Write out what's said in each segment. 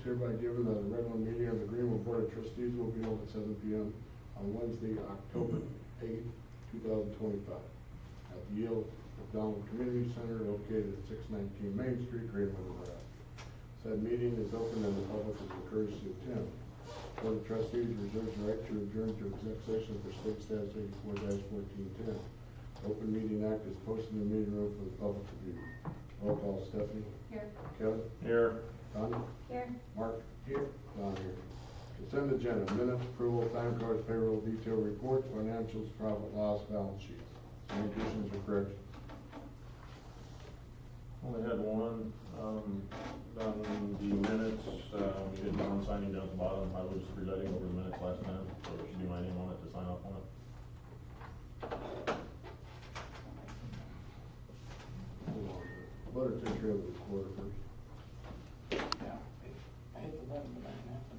hereby given that a regular meeting of the Greenwood Board of Trustees will be held at 7 p.m. on Wednesday, October 8th, 2025, at the Yale McDonald Community Center located at 619 Main Street, Greenwood, Nebraska. Said meeting is open and the public is encouraged to attend. Board of Trustees reserves the right to adjourn to exec session for state statute 84-1410. Open Meeting Act is posted in the meeting room for the public review. Roll call: Stephanie. Here. Kelly. Here. Tanya. Here. Mark. Here. Don here. Consent agenda: minutes, approval, time cards, payroll, detail reports, financials, profit loss, balance sheets. Any additions or corrections? Only had one, on the minutes, we did one signing down at the bottom. I was presiding over the minutes last time, so there should be my name on it to sign off on it. Let her take care of this quarter first. Yeah, I hit the button, but I didn't have to.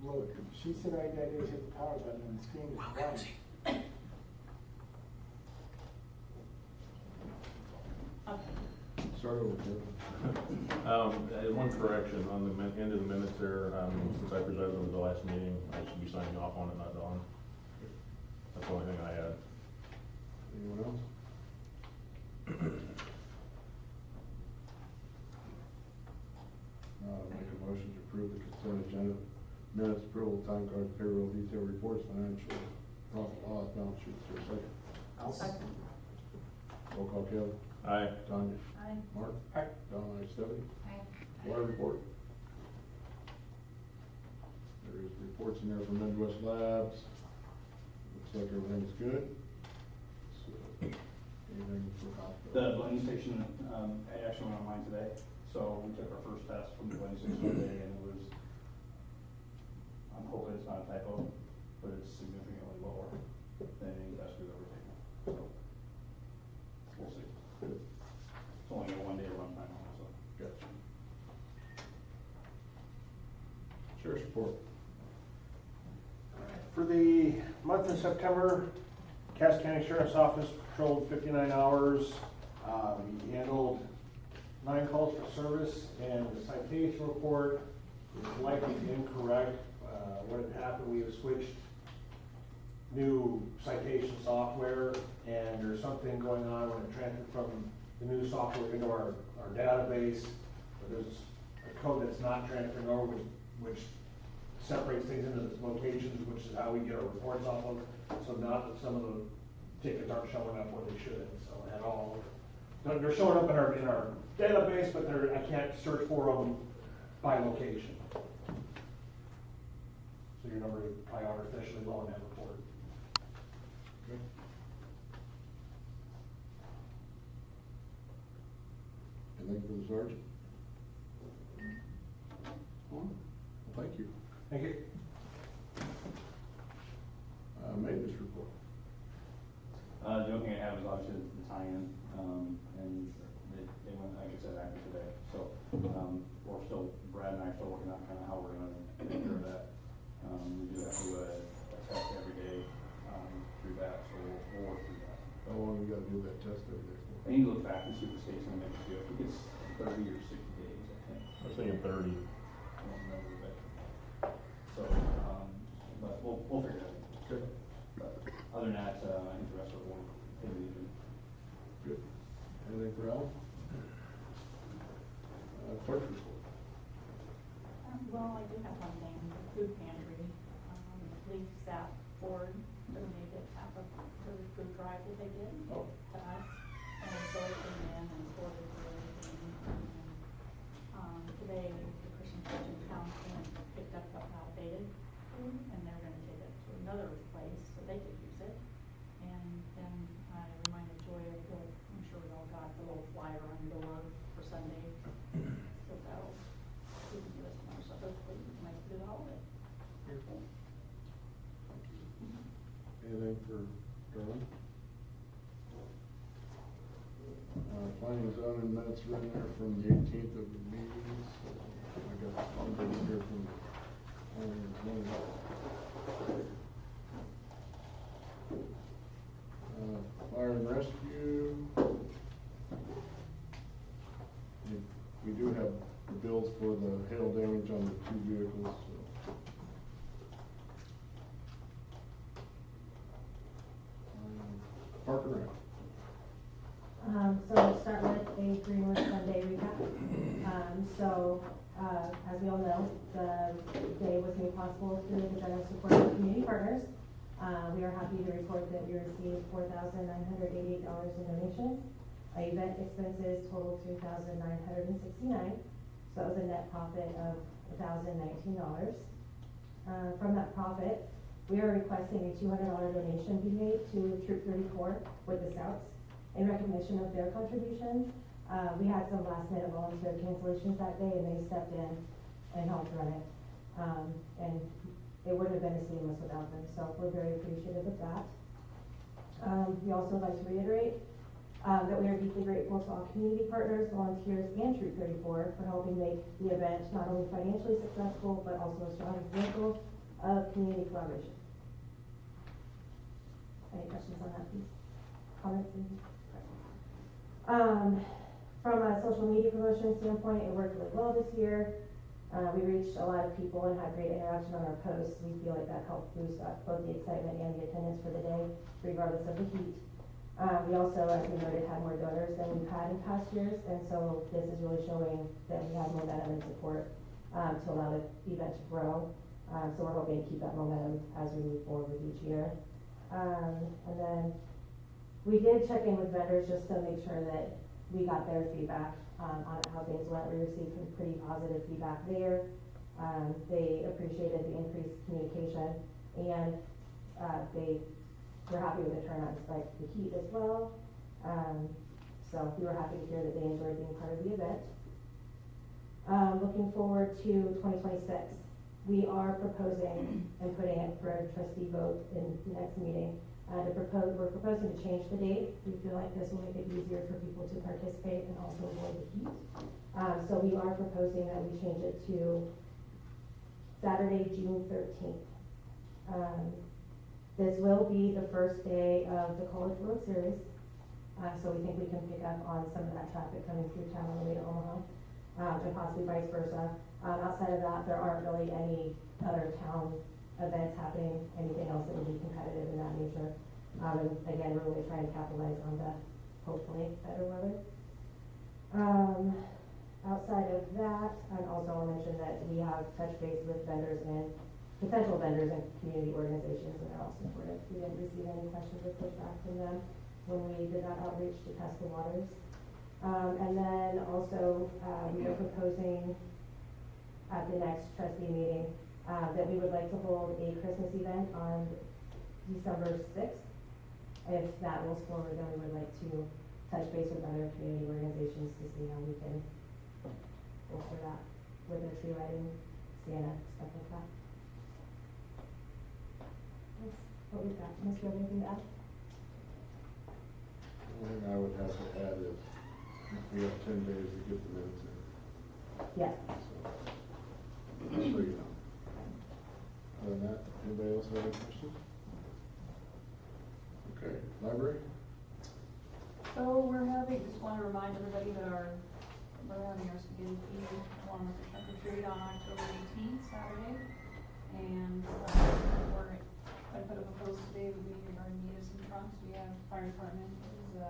Look, she said all you gotta do is hit the power button and the screen is blank. Start over, Kevin. One correction on the end of the minutes there, since I presided over the last meeting, I should be signing off on it, not Dawn. That's the only thing I had. Anyone else? Make a motion to approve the consent agenda. Minutes, approval, time cards, payroll, detail reports, financial, profit loss, balance sheets. Is there a second? I'll second. Roll call: Kelly. Aye. Tanya. Aye. Mark. Aye. Don. Aye. Stephanie. Aye. Water report. There is reports in there from Midwest Labs. Looks like everything's good. So, anything for hospital? The blending station, I actually went online today, so we took our first test from the blending station today, and it was, I'm hoping it's not a typo, but it's significantly lower than any test we've ever taken, so we'll see. It's only a 1 day runtime on it, so. Gotcha. Sheriff's report. For the month of September, Cass County Sheriff's Office patrolled 59 hours. We handled 9 calls for service, and the citation report is likely incorrect. What had happened, we have switched new citation software, and there's something going on when it transferred from the new software into our database. There's a code that's not transferring over, which separates things into locations, which is how we get our reports off of. So not that some of the tickets aren't showing up where they should, so at all. They're showing up in our database, but I can't search for them by location. So your number is probably artificially low in that report. Okay. Anything for the sergeant? Well, thank you. Thank you. Maintenance report. The only thing I have is obviously the tie-in, and they went, like I said, active today. So, we're still, Brad and I are still working on kind of how we're gonna take care of that. We do have to do a test every day, through that, so we'll work through that. How long you gotta do that test every day? I need to look back and see what the state's gonna make us do. I think it's 30 or 60 days, I think. I was thinking 30. I don't remember, but, so, but we'll figure it out. Okay. But other than that, I think the rest of it will take it easy. Good. Anything for Al? Clerk's report. Well, I do have one thing, the food pantry, leaf staff board donated half of the food drive that they did Oh. to us. And so it came in and sorted through everything. Today, the Christian Christian Council picked up outdated food, and they're gonna take it to another place so they could use it. And then I reminded Joy of the, I'm sure we all got the little flyer on the door for Sunday. So that'll, we can do it tomorrow, so hopefully we can make it through the holiday. Anything for Darlene? Planning and zoning minutes are in there from the 18th of the meetings. I got something here from Fire and rescue. We do have the bills for the hail damage on the 2 vehicles, so. Park and Rec. So we'll start with a Greenwood Sunday recap. As we all know, the day was made possible through the generous support of community partners. We are happy to report that we received $4,988 in donations. Event expenses totaled $3,969, so that was a net profit of $1,019. From that profit, we are requesting a $200 donation be made to Troop 34 with the Scouts in recognition of their contributions. We had some last minute volunteer cancellations that day, and they stepped in and helped run it. And it wouldn't have been as seamless without them, so we're very appreciative of that. We also would like to reiterate that we are deeply grateful to all community partners, volunteers, and Troop 34 for helping make the event not only financially successful, but also a strong example of community collaboration. Any questions on that, please? Comments? From a social media promotion standpoint, it worked really well this year. We reached a lot of people and had great interaction on our posts. We feel like that helped boost up both the excitement and the attendance for the day, regardless of the heat. We also, as we noted, had more donors than we've had in past years, and so this is really showing that we have momentum and support to allow the event to grow. So we're hoping to keep that momentum as we move forward with each year. And then we did check in with vendors just to make sure that we got their feedback on how things went. We received some pretty positive feedback there. They appreciated the increased communication, and they were happy with the turnout despite the heat as well. So we were happy to hear that they enjoyed being part of the event. Looking forward to 2026. We are proposing and putting it for a trustee vote in the next meeting. We're proposing to change the date. We feel like this will make it easier for people to participate and also avoid the heat. So we are proposing that we change it to Saturday, June 13th. This will be the first day of the College World Series. So we think we can pick up on some of that traffic coming through town on the way to Omaha, and possibly vice versa. Outside of that, there aren't really any other town events happening, anything else that would be competitive in that nature. And again, we're really trying to capitalize on the hopefully better weather. Outside of that, and also I'll mention that we have touch base with vendors and potential vendors and community organizations, and they're all supportive. We didn't receive any questions or pushback from them when we did that outreach to test the waters. And then also, we are proposing at the next trustee meeting that we would like to hold a Christmas event on December 6th. If that goes forward, then we would like to touch base with other community organizations to see how we can bolster that with their tree lighting, Santa, stuff like that. That's what we've got. Unless you have anything to add? The only thing I would have to add is we have 10 days to get the minutes in. Yeah. So, just so you know. Other than that, anybody else have any questions? Okay, library? So we're having, just want to remind everybody that we're having our spaghetti feed along with the trunk or treat on October 18th, Saturday. And I put up a post today that we are in need of some trunks. We have fire department is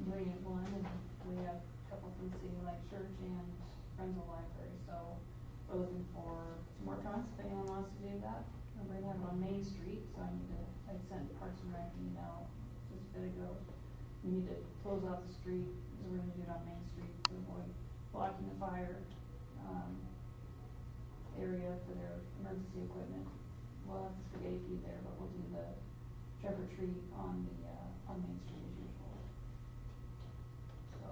doing it one, and we have a couple from the city like church and Friends of the Library. So we're looking for some more trunks if anyone wants to do that. And we're gonna have it on Main Street, so I sent Parks and Rec an email just a bit ago. We need to close off the street, because we're gonna do it on Main Street to avoid blocking the fire area for their emergency equipment. We'll have the spaghetti feed there, but we'll do the trunk or treat on Main Street as usual. So,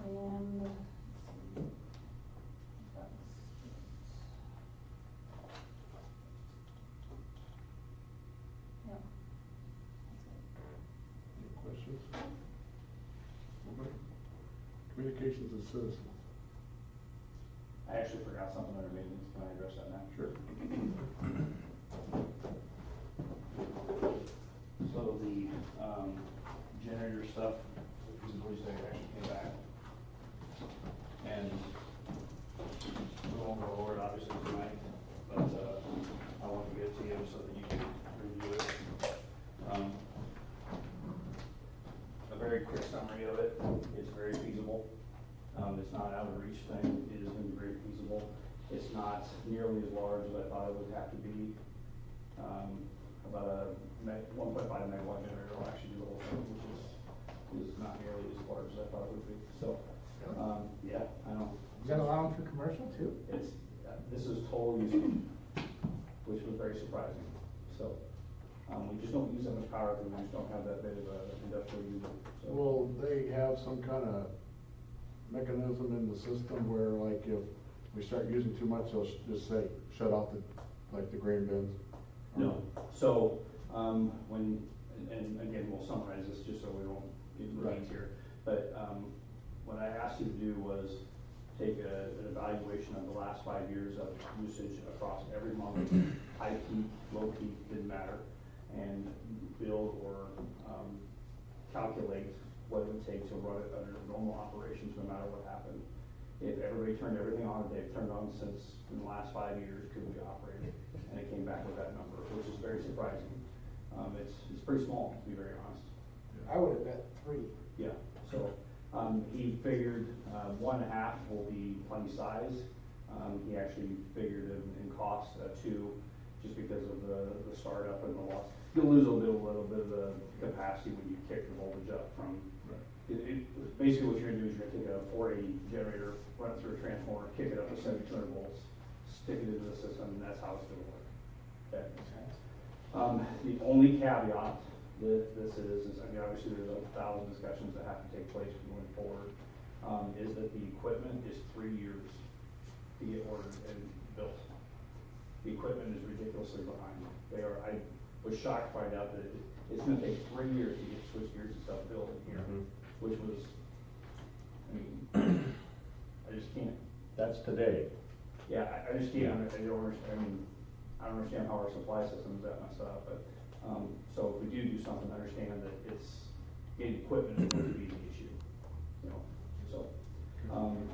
and let's see. Yep. Any questions? Okay. Communications and citizens. I actually forgot something under maintenance, can I address that now? Sure. So the, generator stuff, the police they actually came back. And we won't go over it obviously tonight, but, I want to get it to you so that you can review it. A very quick summary of it, it's very feasible. It's not out of reach thing, it is gonna be very feasible. It's not nearly as large as I thought it would have to be. About a 1.5 megawatt generator will actually do the whole thing, which is not nearly as large as I thought it would be. So, yeah, I know. Is that allowing for commercial too? It's, this is total usage, which was very surprising. So, we just don't use that much power because we just don't have that big of a industrial user. So, Will they have some kind of mechanism in the system where like if we start using too much, they'll just say, shut off the, like the grain bins? no. So, when, and again, we'll summarize this just so we don't get in the weeds here. But, what I asked you to do was take an evaluation of the last 5 years of usage across every month, high peak, low peak, didn't matter, and build or, calculate what it would take to run it under normal operations, no matter what happened. If everybody turned everything on that they've turned on since in the last 5 years, could we operate it? And it came back with that number, which is very surprising. It's pretty small, to be very honest. I would have bet 3. Yeah, so, he figured, 1.5 will be plenty size. He actually figured in cost, 2, just because of the startup and the loss. You'll lose a little bit of the capacity when you kick the voltage up from, basically what you're gonna do is you're gonna take a 480 generator, run it through a transformer, kick it up to 7,200 volts, stick it into the system, and that's how it's gonna work. Okay? The only caveat that this is, I mean, obviously there's 1,000 discussions that have to take place going forward, is that the equipment is 3 years to get ordered and built. The equipment is ridiculously behind. I was shocked to find out that it's gonna take 3 years to get switch gears and stuff built in here, which was, I mean, I just can't. That's today. Yeah, I just can't, I don't understand, I don't understand how our supply system is that messed up, but, so if we do something, understand that it's, getting equipment is going to be the issue, you know, so.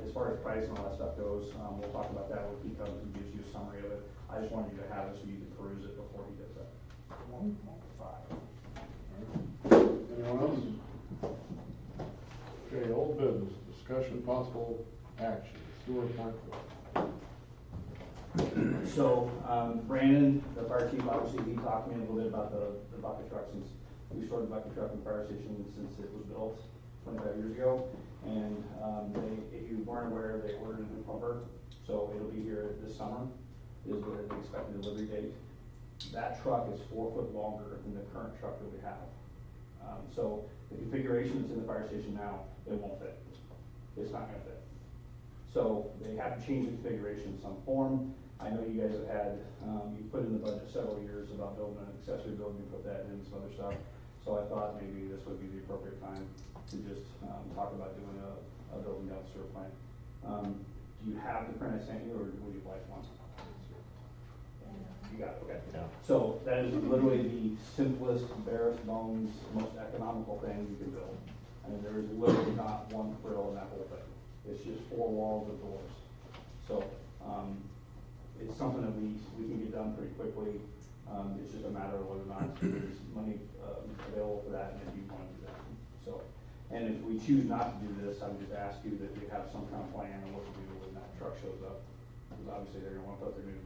As far as price and all that stuff goes, we'll talk about that when he comes and gives you a summary of it. I just wanted you to have it so you can peruse it before he does that. 1.5. Anyone else? Okay, old business, discussion possible action, sewer plant. So, Brandon, the fire chief, obviously, he talked to me a little bit about the bucket truck since we started the bucket truck in the fire station since it was built 25 years ago. And, if you weren't aware, they ordered a new pumper, so it'll be here this summer, is the expected delivery date. That truck is 4 foot longer than the current truck that we have. So the configuration that's in the fire station now, it won't fit. It's not gonna fit. So they have to change the configuration in some form. I know you guys have had, you put in the budget several years about building an accessory building, you put that in, some other stuff. So I thought maybe this would be the appropriate time to just, talk about doing a building down the sewer plant. Do you have the print I sent you, or would you like one? You got it, okay. Yeah. So that is literally the simplest, barest bones, most economical thing you can build. I mean, there is literally not one frill in that whole thing. It's just 4 walls with doors. So, it's something that we can get done pretty quickly. It's just a matter of whether or not there's money, available for that, and if you want to do that. So, and if we choose not to do this, I would just ask you that you have some kind of plan on what to do when that truck shows up. Because obviously they're gonna want to put their new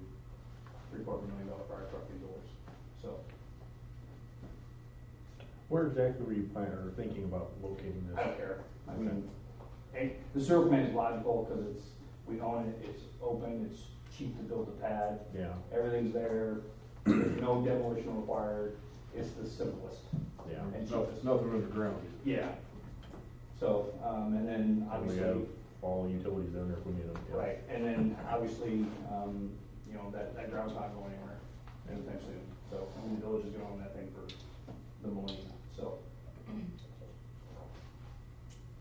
$750,000 fire truck indoors, so. Where exactly were you planning or thinking about locating this? I don't care. I mean, the sewer plant is logical because we own it, it's open, it's cheap to build a pad. Yeah. Everything's there, there's no demolition required, it's the simplest. Yeah. And No, cheapest. nothing underground. Yeah. So, and then And we obviously. have all utilities down there if we need them. Yeah. Right, and then obviously, you know, that ground's not going anywhere anytime soon. So, I mean, the village is gonna own that thing for the millennium, so.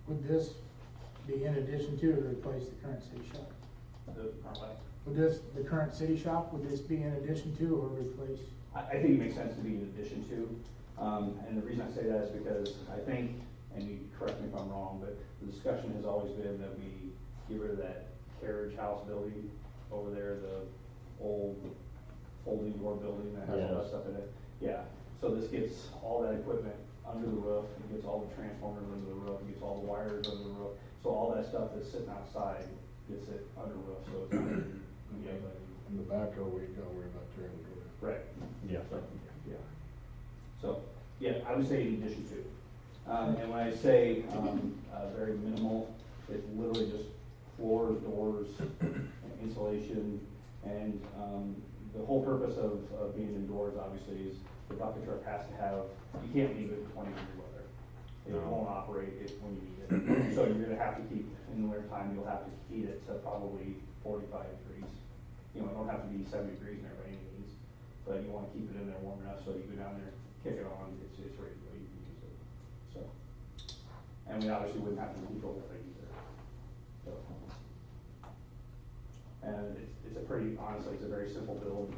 Would this be in addition to or replace the current city shop? the current way. Would this, the current city shop, would this be in addition to or replace? I think it makes sense to be in addition to, and the reason I say that is because I think, and you correct me if I'm wrong, but the discussion has always been that we get rid of that carriage house building over there, the old folding door building that has all that Yes. stuff in it. Yeah, so this gets all that equipment under the roof, it gets all the transformers under the roof, it gets all the wires under the roof. So all that stuff that's sitting outside gets it under roof, so it's not, yeah, but, In the backhoe, we gotta worry about tearing the door. right. Yeah. So, yeah. So, yeah, I would say in addition to. And when I say, very minimal, it's literally just floors, doors, insulation, and, the whole purpose of being indoors, obviously, is the bucket truck has to have, you can't leave it in 20-degree weather. It No. won't operate when you need it. So you're gonna have to keep, in the winter time, you'll have to heat it to probably 45 degrees. You know, it don't have to be 70 degrees in there by any means, but you wanna keep it in there warm enough so you go down there, kick it on, it's ready to go, you can use it. So, and we obviously wouldn't have to heat the whole thing either. So, and it's a pretty, honestly, it's a very simple build.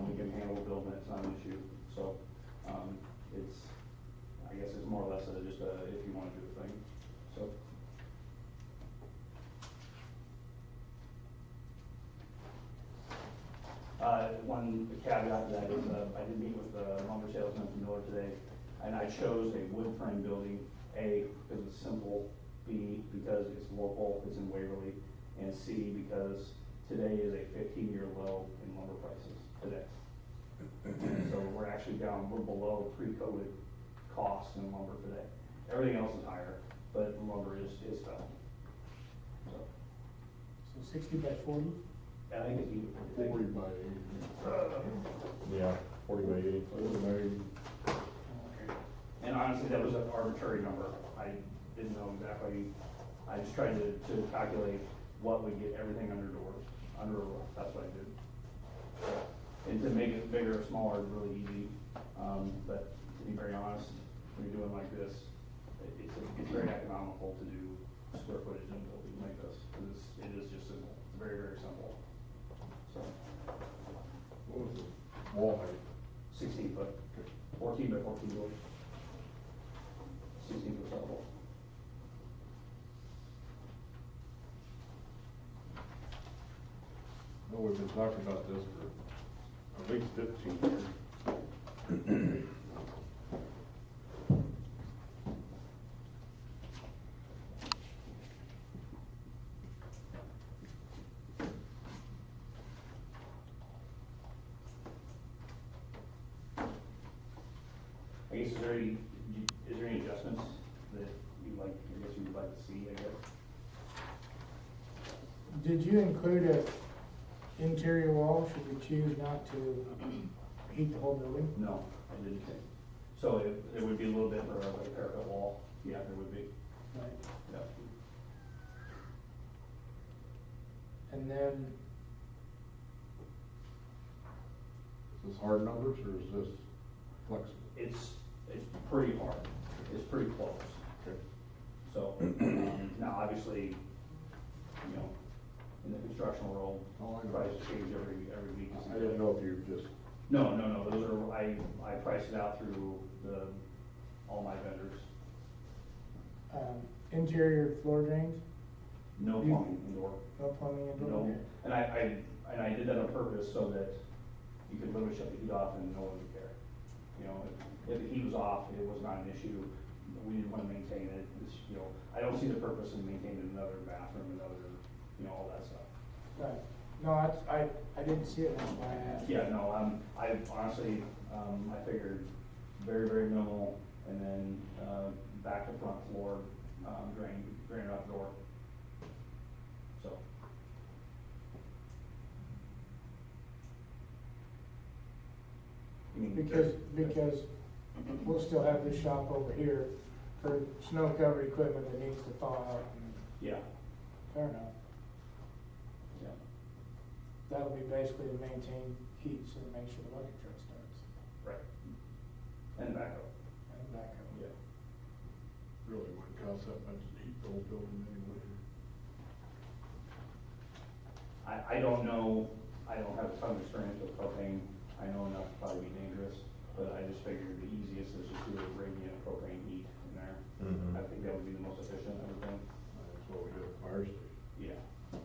We can handle building it, it's not an issue. So, it's, I guess it's more or less just a, if you wanna do the thing, so. One caveat to that is, I did meet with the lumber salesman from Miller today, and I chose a wood frame building, A, because it's simple, B, because it's local, it's in Waverly, and C, because today is a 15-year low in lumber prices today. So we're actually down, we're below pre-COVID costs in lumber today. Everything else is higher, but lumber is fell. So, So 60 by 40? I think it's even. 40 by 80. Yeah, 40 by 80. 40 by 80. And honestly, that was an arbitrary number. I didn't know exactly. I just tried to calculate what would get everything under doors, under a roof. That's what I did. And to make it bigger or smaller is really easy. But to be very honest, when you're doing like this, it's very economical to do square footage in a building like this. Because it is just simple. It's very, very simple. So, What was the wall height? 16 foot, 14 by 14 doors. 16 foot level. No, we've been talking about this for at least 15 years. I guess, is there any adjustments that you'd like, I guess you would like to see, I guess? Did you include a interior wall, should we choose not to heat the whole building? No, I didn't think. So it would be a little bit for like a parapet wall, yeah, there would be, Right. yeah. And then, Is this hard numbers or is this flexible? It's pretty hard, it's pretty close. Okay. So, now obviously, you know, in the construction world, Oh, I know. prices change every week. I didn't know if you just, No, those are, I priced it out through all my vendors. interior floor drains, No You- plumbing indoor. no plumbing and No, door? and I did that on purpose so that you could literally shut the heat off and no one would care. You know, if the heat was off, it was not an issue, we didn't wanna maintain it, it's, you know, I don't see the purpose in maintaining another bathroom, all that stuff. Right, no, I didn't see it, that's why I asked. Yeah, no, I honestly, I figured very, very minimal, and then, back to front floor, drain out the door. So. I mean, Because we'll still have this shop over here for snow covered equipment that needs to thaw out. Yeah, Fair enough. yeah, That'll be basically to maintain heat, so to make sure the bucket truck starts right. And backup, and back up. yeah. really wouldn't cost that much to heat the whole building anyway. I don't know, I don't have a ton of experience with propane. I know enough to probably be dangerous, but I just figured the easiest is just do a radiant propane heat in there. Mhm. I think that would be the most efficient, I would think. That's what we did at fire station. Yeah.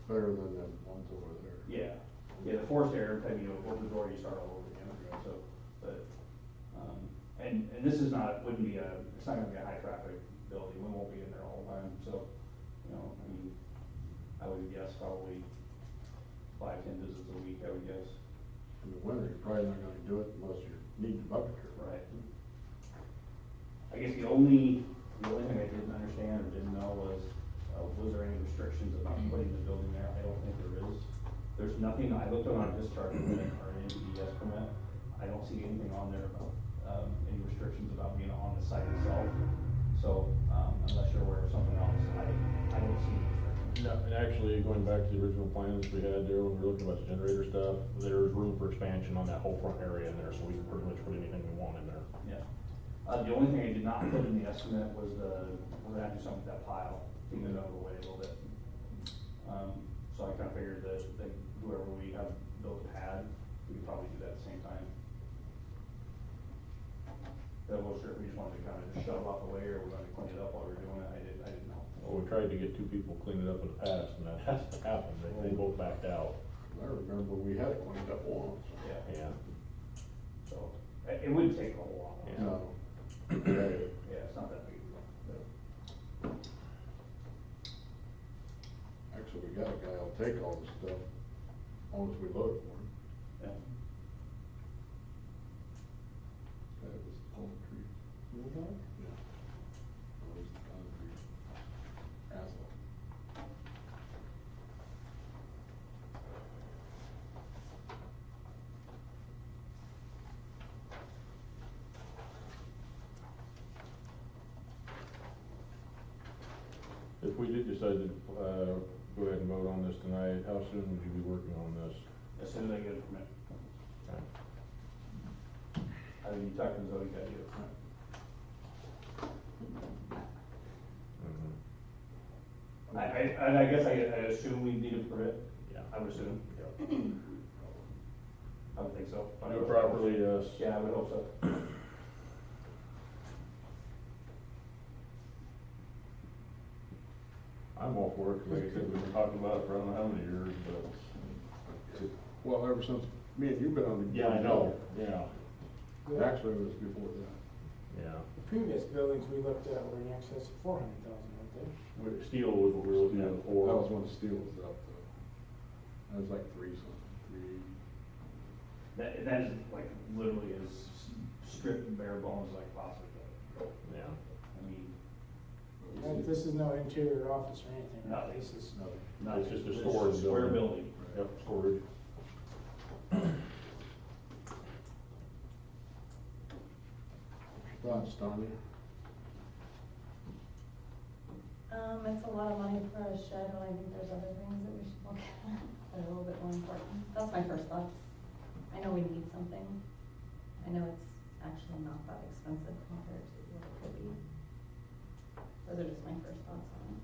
Better than them ones over there. Yeah, yeah, the forced air, type, you know, open the door, you start all over again, so, but, and this is not, wouldn't be it's not gonna be a high traffic building, we won't be in there all the time, so, you know, I mean, I would guess probably 5-10 visits a week, I would guess. In the winter, you're probably not gonna do it unless you need the bucket truck. Right. I guess the only thing I didn't understand or didn't know was there any restrictions about putting the building there? I don't think there is. There's nothing, I looked on our discharge permit or an NPDES permit, I don't see anything on there about, any restrictions about being on the site itself. So, unless you're aware of something else, I don't see any restrictions. No, and actually, going back to the original plans we had there, when we were looking about the generator stuff, there's room for expansion on that whole front area in there, so we can pretty much put anything we want in there. Yeah. The only thing I did not put in the estimate was we're gonna have to do something with that pile, clean it up away a little bit. So I kinda figured that whoever we have built a pad, we could probably do that at the same time. That was sure if we just wanted to kinda just shove off the way, or we're gonna clean it up while we were doing it, I didn't know. Well, we tried to get 2 people to clean it up in the past, and that hasn't happened, they both backed out. I remember we had it cleaned up once. Yeah, Yeah. so, it wouldn't take a whole lot. Yeah. No. Yeah, it's not that big. Actually, we got a guy who'll take all the stuff, as long as we load it for him. Yeah. That was concrete. Yeah. That was the concrete. Asphalt. If we did decide to, go ahead and vote on this tonight, how soon would you be working on this? As soon as I get a permit. Okay. I think you talked to Zoe, got you a permit. Mhm. I guess I assume we need a permit. Yeah. I would assume. Yeah. I would think so. Do it properly, yes. Yeah, I would hope so. I'm all for it, 'cause like I said, we've been talking about it for I don't know how many years, but. Well, ever since me and you've been on the. Yeah, I know, yeah, Actually, it was before that. yeah. The previous buildings we looked at were in excess of 400,000, weren't they? Steel was what we were looking at before. That was when the steel was up, though. That was like 3-something, 380. That is like literally as stripped and bare bones like possibly. Yeah. I mean, And this is no interior office or anything, right? Nothing. This is, not It's just a storage square building. building. Yep, storage. Thoughts, Tanya? It's a lot of money for a shed, and I think there's other things that we should look at that are a little bit more important. That's my first thoughts. I know we need something. I know it's actually not that expensive compared to what it could be. Those are just my first thoughts on it.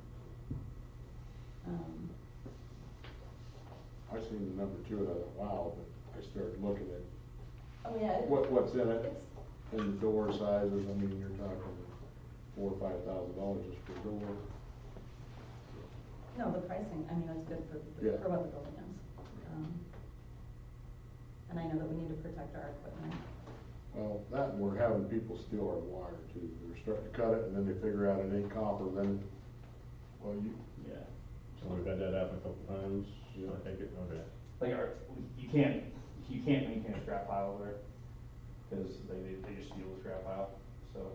I seen the number 2 and I thought, wow, but I started looking at Oh, yeah. what's in it, It's, and the door sizes, I mean, you're talking $4,000 or $5,000 just per door. no, the pricing, I mean, it's good Yeah. for what the building is. And I know that we need to protect our equipment. Well, that, and we're having people steal our wire too. They're starting to cut it, and then they figure out it ain't copper, then, well, Yeah. So we've had that happen a couple times, Yeah. I think it, okay. Like you can't maintain a scrap pile over there, cause they just steal the scrap pile, so,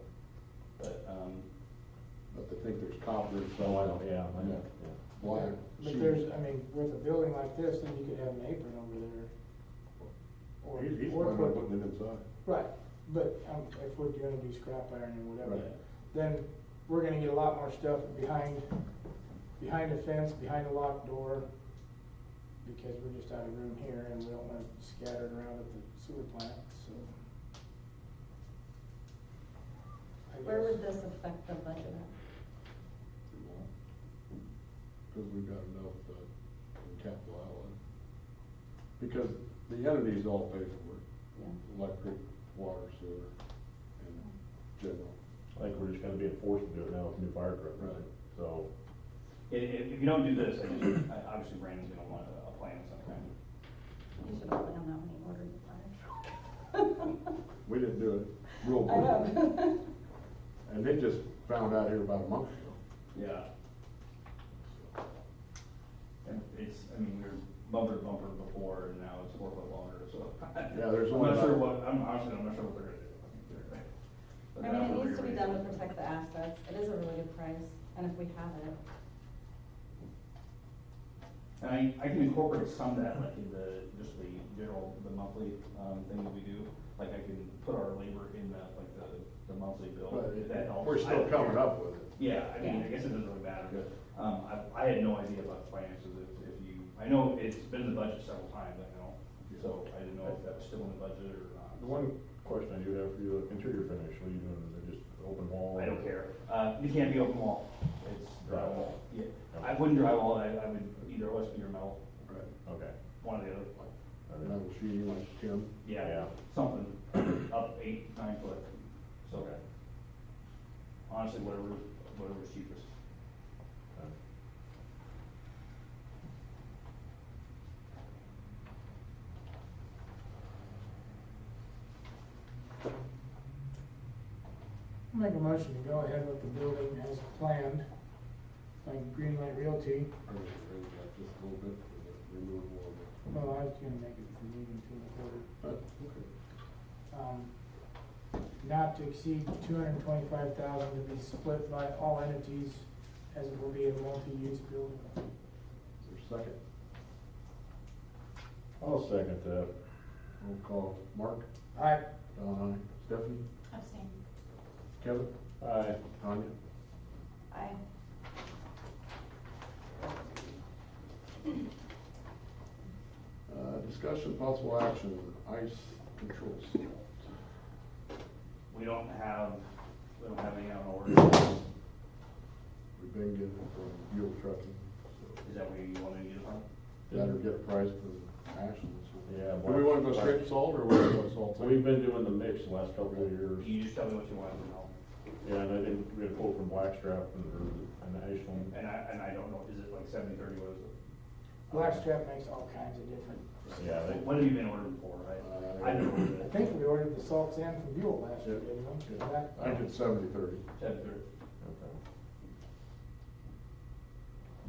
but, but they think there's copper and So so I don't, yeah, I know, yeah. wire. but there's, I mean, with a building like this, then you could have an apron over there. Or- He's or planning on put- putting it inside. Right, but, if we're gonna do scrap iron or whatever, Right. then we're gonna get a lot more stuff behind a fence, behind a locked door, because we're just out of room here and we don't want it scattered around at the sewer plant, so. I Where guess- would this affect the budget at? Because we've got enough, capital outlay. Because the entities all pay for it, Yeah. electric, water, sewer, and general. I think we're just kind of being forced to do it now with new fire truck, Right. So, If you don't do this, obviously Brandon's gonna want a plan of some kind. You should have planned that when you ordered the fire. We didn't do it real I quick. know. And they just found out here about a month ago. Yeah. And it's, I mean, we were bumper to bumper before, and now it's 4 foot longer, so. Yeah, there's I'm only not sure about- what, I'm honestly, I'm not sure what they're gonna do. But I mean, that's it what needs to we're be gonna done do. to protect the assets. It is a really good price, and if we have it. And I can incorporate some of that, like in just the general, the monthly, thing that we do. Like I can put our labor in the, like the monthly bill, But if that helps. we're I still don't coming care. up with it. Yeah, I mean, I guess it doesn't really matter. I had no idea about the finances, if you, I know it's been in the budget several times, I know. So I didn't know if that was still in the budget or not. the one question I do have for you, interior finish, what are you doing, is it just open wall? I don't care. You can't be open wall. It's Drywall. Yeah, I wouldn't drywall, I would either OSB or metal, Right. Okay. one or the other. Metal sheeting like Tim. Yeah, something up 8, 9 foot. So Okay. honestly, whatever's cheapest. I'll make a motion to go ahead with the building as planned, like Greenlight Realty. Or raise that just a little bit for the removal of it. Well, I was gonna make it from medium to a quarter. Okay. Not to exceed $225,000 to be split by all entities, as it will be a multi-use building. Is there a second? I'll second that. Roll call. Mark? Aye. Don, aye. Stephanie? Abstain. Kevin? Aye. Tanya? I, Discussion possible action, ice control salt. We don't have any on order. We've been getting it from fuel trucking, so Is that where you want to get it from? better get a price for Ashland. Yeah, Do we wanna go straight to salt or we wanna go salt? We've been doing the mix the last couple of years. You just tell me what you want to know. Yeah, and I think we had a quote from Blackstrap and Ashland. And I don't know, is it like 70-30, what is it? Blackstrap makes all kinds of different. Yeah, they, What have you been ordering for, right? I never ordered I it. think we ordered the salts in from Buell last year, Yeah. didn't we? Yeah. That- I think it's 70-30. 70-30. okay.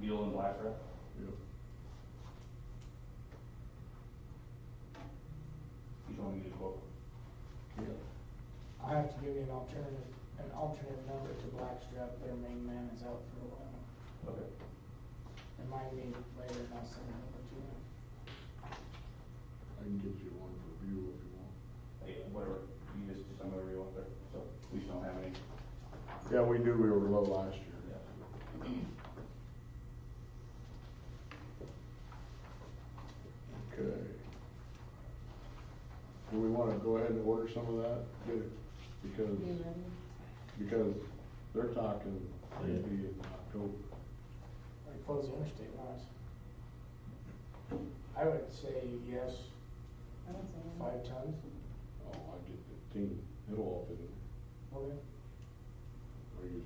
Buell and Blackstrap? Yep. You just want me to get a quote? Yeah. I have to give you an alternate number to Blackstrap. Their main man is out for a while. Okay. Remind me later and I'll send it over to you. I can get you one for Buell if you want. Hey, whatever, you just tell me whatever you want there, so we just don't have any. Yeah, we knew we were low last year. Okay. Do we wanna go ahead and order some of that? Get it, because, you ready? because they're talking maybe in October. Or close the interstate lines. I would say yes, I would say. 5 tons. Oh, I get 15, it'll all fit in. Okay. Or you,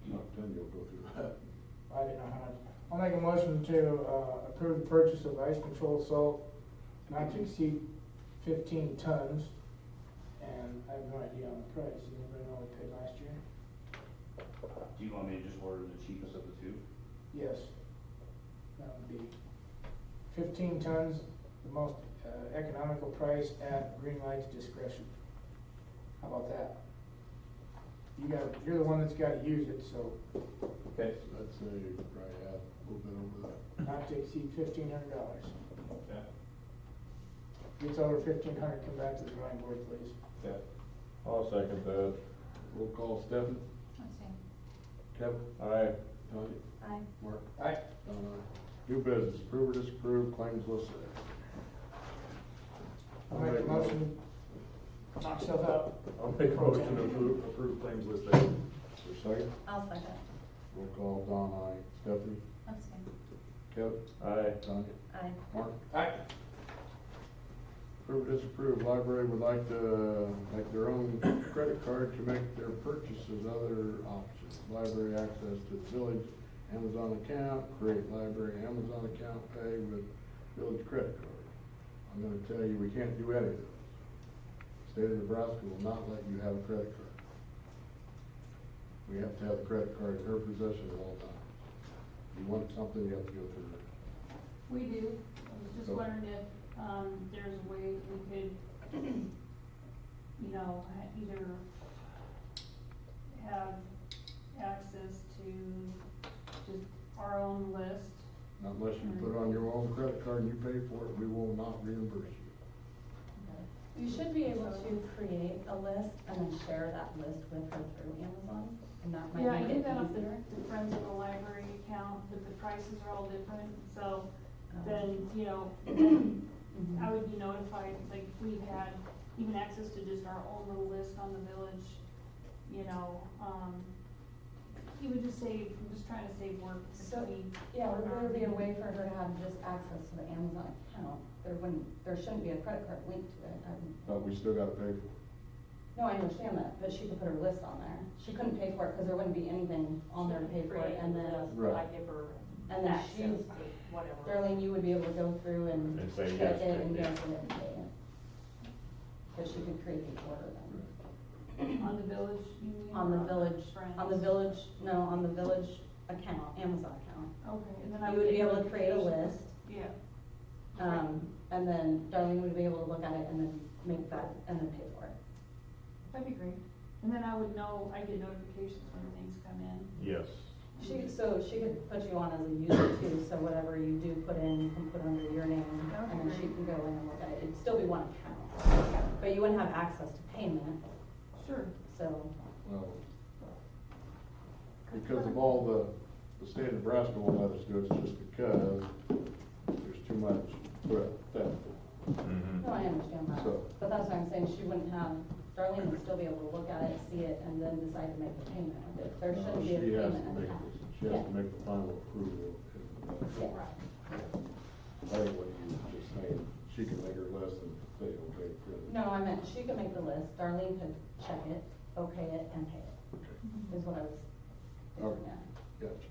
not 10, you'll go through that. I didn't know how much. I'll make a motion to approve the purchase of ice control salt not to exceed 15 tons. And I have no idea on the price. Does anybody know what we paid last year? Do you want me to just order the cheapest of the two? Yes. That would be 15 tons, the most economical price at Greenlight's discretion. How about that? You're the one that's gotta use it, so Okay. I'd say probably add a little bit over that. not to exceed $1,500. Okay. If it's over 1,500, come back to the drawing board, please. Okay. I'll second that. Roll call. Stephanie? Abstain. Kevin? Aye. Tanya? I, Mark? Aye. Don, aye. New business, approve or disapprove claims listed. I'll make a motion, knock yourself out. I'll make a motion to approve claims list A. Is there a second? I'll second. Roll call. Don, aye. Stephanie? Abstain. Kevin? Aye. Tanya? Aye. Mark? Aye. Approve, disapprove, library would like to make their own credit card to make their purchases, other options. Library access to the village Amazon account, create library Amazon account, pay with village credit card. I'm gonna tell you, we can't do any of those. State of Nebraska will not let you have a credit card. We have to have the credit card in her possession at all times. You want something, you have to go through her. We do. I was just So- wondering if, there's a way that we could, either have access to just our own list. Unless you put on your own credit card and you pay for it, we will not reimburse you. You should be able to create a list and then share that list with her through Amazon, and that Yeah, I might do make it that on easier. the Friends of the Library account, but the prices are all different, so then, then Mhm. I would be notified, like, if we had even access to just our own little list on the village, he would just save, I'm just trying to save work So, between. yeah, would there be a way for her to have just access to the Amazon account? There shouldn't be a credit card linked to it. But we still gotta pay for it. No, I understand that, but she could put her list on there. She couldn't pay for it because there wouldn't be anything on there to pay for it, and then, Right. I give her and then access she's, to whatever. Darlene, you would be able to go through and And say check yes, it and yeah. yes and pay it. Because she could create the order then. On the village, you mean? On the or village, Friends? on the village account, Amazon account. Okay, and then I You would. would be get able to create a notifications. list, Yeah, and then Darlene would be able to look at it and then make that, and then pay for it. that'd be great. And then I would know, I get notifications when things come in. Yes. So she could put you on as a user too, so whatever you do put in, you can put under your name, and then she can go in and look at it. It'd still be one account, but you wouldn't have access to payment, Sure. so. Well, because of all the state of Nebraska won't let us do it, it's just because there's too much theft. Mm-hmm. No, I understand that, So- but that's what I'm saying, she wouldn't have, Darlene would still be able to look at it, see it, and then decide to make the payment with it. There shouldn't be a She has payment to in make, that. she has Yeah. to make the final approval. Yeah. I think what you were just saying, she can make her list and say, okay, good. No, I meant she could make the list, Darlene could check it, okay it, and pay it, Okay, is what I was Okay. getting at. gotcha.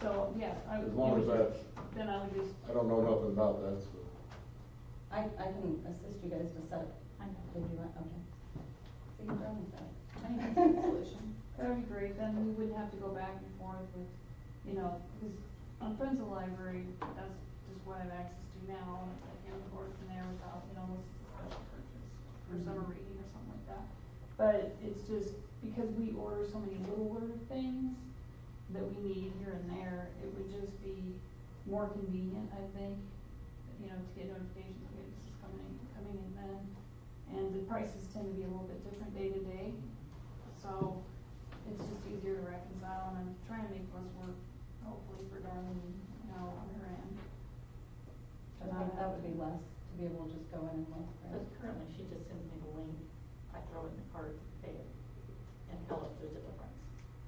So, yeah. As long as that's, Then I would just. I don't know nothing about that, so. I can assist you guys to set it. I know. Did you want, okay. See, Darlene said I think that's a good solution. That'd be great, then we wouldn't have to go back and forth with, because on Friends of the Library, that's just what I have access to now, and I can record from there without, this is a special purchase for summer reading or something like that. But it's just, because we order so many littler things that we need here and there, it would just be more convenient, I think, to get notifications, okay, this is coming in then. And the prices tend to be a little bit different day to day, so it's just easier to reconcile, and I'm trying to make less work, hopefully for Darlene, on her end. I think that would be less, to be able to just go in and look, right? Because currently, she just sends me the link, I throw it in the cart, pay it, and tell it there's a difference.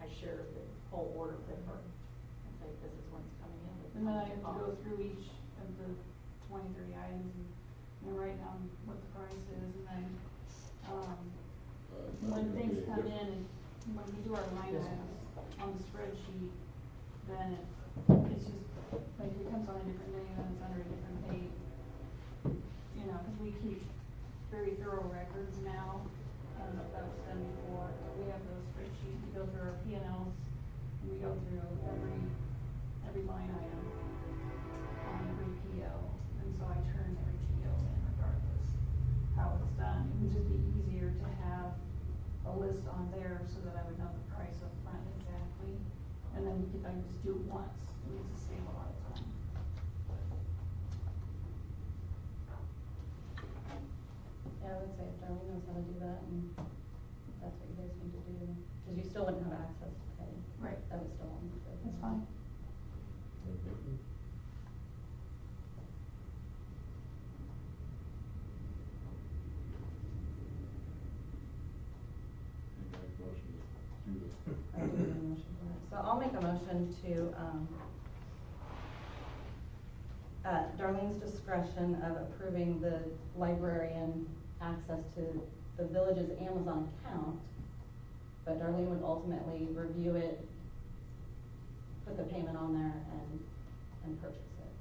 I share the whole order with her, and say, this is when it's coming in. this is And then how I much it have to go costs. through each of the 20, 30 items and write down what the price is, and then, when things come in, and when we do our line items on the spreadsheet, then it's just, like, if it comes on a different day, then it's under a different date. Cause we keep very thorough records now, that was done before, we have those spreadsheets, we go through our P&Ls, and we go through every line item on every PO, and so I turn every PO in regardless how it's done. It would just be easier to have a list on there so that I would know the price up front exactly, and then I can just do it once, and it's just save a lot of time. Yeah, I would say if Darlene knows how to do that, and that's what you guys need to do, because you still wouldn't have access to pay. Right. That would still only go. That's fine. Make a motion to do this. I would do a motion for us. So I'll make a motion to, at Darlene's discretion of approving the librarian access to the village's Amazon account, but Darlene would ultimately review it, put the payment on there and purchase it.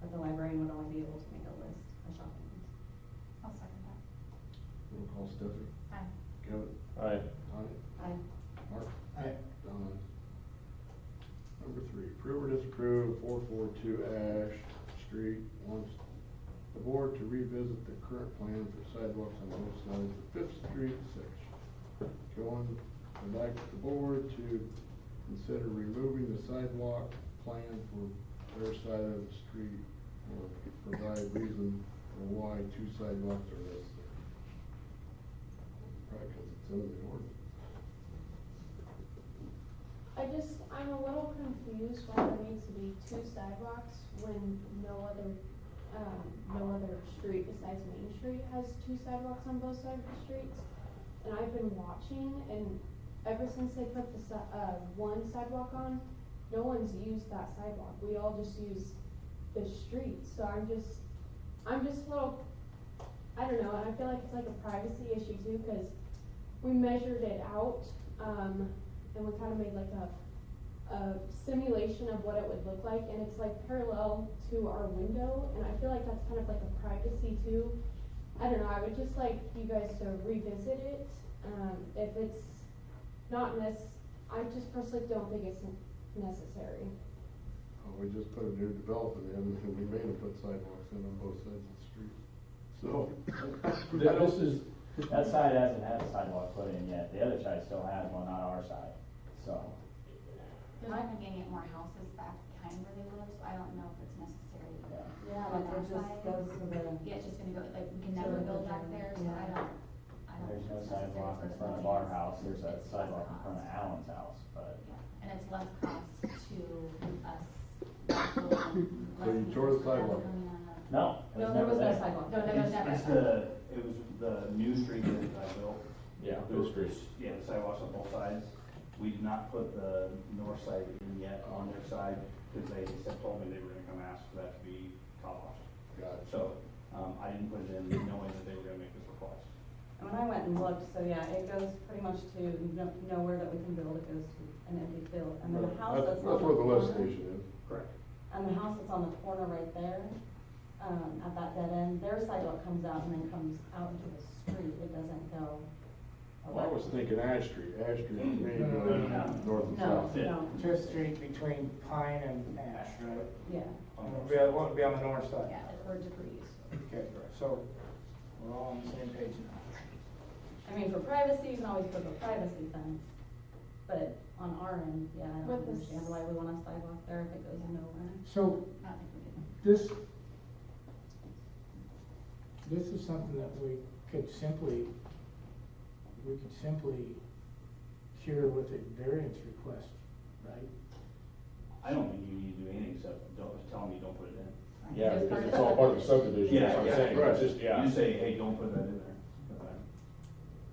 But the librarian would only be able to make a list, a shopping list. I'll second that. Roll call Stephanie. Aye. Kevin. Aye. Aye. Aye. Mark. Aye. Donna. Number 3, approve or disapprove 442 Ash Street wants the board to revisit the current plan for sidewalks on both sides of Fifth Street section. Joan would like the board to consider removing the sidewalk plan for their side of the street or provide reason for why 2 sidewalks are necessary. Probably because it's in the ordinance. I'm a little confused why there needs to be 2 sidewalks when no other street besides Main Street has 2 sidewalks on both sides of the streets. And I've been watching, and ever since they put the one sidewalk on, no one's used that sidewalk. We all just use the street. So I'm just a little, I don't know, and I feel like it's like a privacy issue too, because we measured it out, and we kind of made like a simulation of what it would look like, and it's like parallel to our window, and I feel like that's kind of like a privacy too. I don't know, I would just like you guys to revisit it, if it's not I just personally don't think it's necessary. We just put a new development in, and we made them put sidewalks in on both sides of the street. So. That side hasn't had a sidewalk put in yet, the other side still has one on our side, so. They're not gonna get more houses back behind where they live, so I don't know if it's necessary. Yeah, on like that it just side. goes to the. Yeah, it's just gonna go, like, we can to never the build back vision, there, so yeah. I don't There's think no it's necessary sidewalk for in as front much of our as house, there's that it's sidewalk less in front of cost. Alan's house, but. Yeah, and it's less cost to us. So you tore the sidewalk? No, it No, was there never was no there. sidewalk. No, there was never. It was the new street that I built. Yeah, There those was- streets. Yeah, the sidewalks on both sides. We did not put the north side in yet on their side, because they told me they were gonna come ask for that to be top washed. Got it. So, I didn't put it in knowing that they were gonna make this request. And when I went and looked, so yeah, it goes pretty much to nowhere that we can build, it goes to an empty field. And then the house that's on That's the where the lift corner, station is. Correct. and the house that's on the corner right there, at that dead end, their sidewalk comes out and then comes out into the street, it doesn't go Well, I away. was thinking Ash Street to me, No, no, goes no. north and No, south. no, Fifth Street between Pine and Ash, right? yeah, And it won't be on the north side. Yeah, for degrees. Okay, so we're all on the same page now. I mean, for privacy, you can always put a privacy fence, but on our end, yeah, I don't With this- understand why we want a sidewalk there if it goes nowhere. So I don't think we did. this is something that we could simply cure with a variance request, right? I don't think you need to do anything except tell them you don't put it in. Yeah, It's because part it's of all the part of the subdivision, that's what I'm Yeah, saying, right. it's just, You yeah. just say, hey, don't put that in there.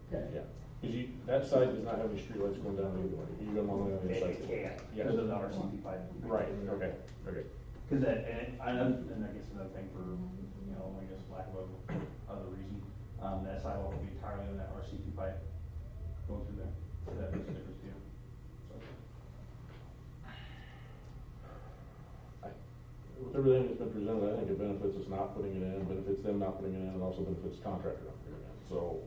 Okay. Yeah, because that side does not have any streetlights going down either way, you go on the other side. can't, Yeah. because of the RCP pipe. Right, okay, okay. Cause and I guess another thing for, I guess lack of other reason, that sidewalk will be entirely on that RCP pipe going through there, so that makes a difference to you. With everything that's been presented, I think it benefits us not putting it in, benefits them not putting it in, and also benefits the contractor not putting it in, so.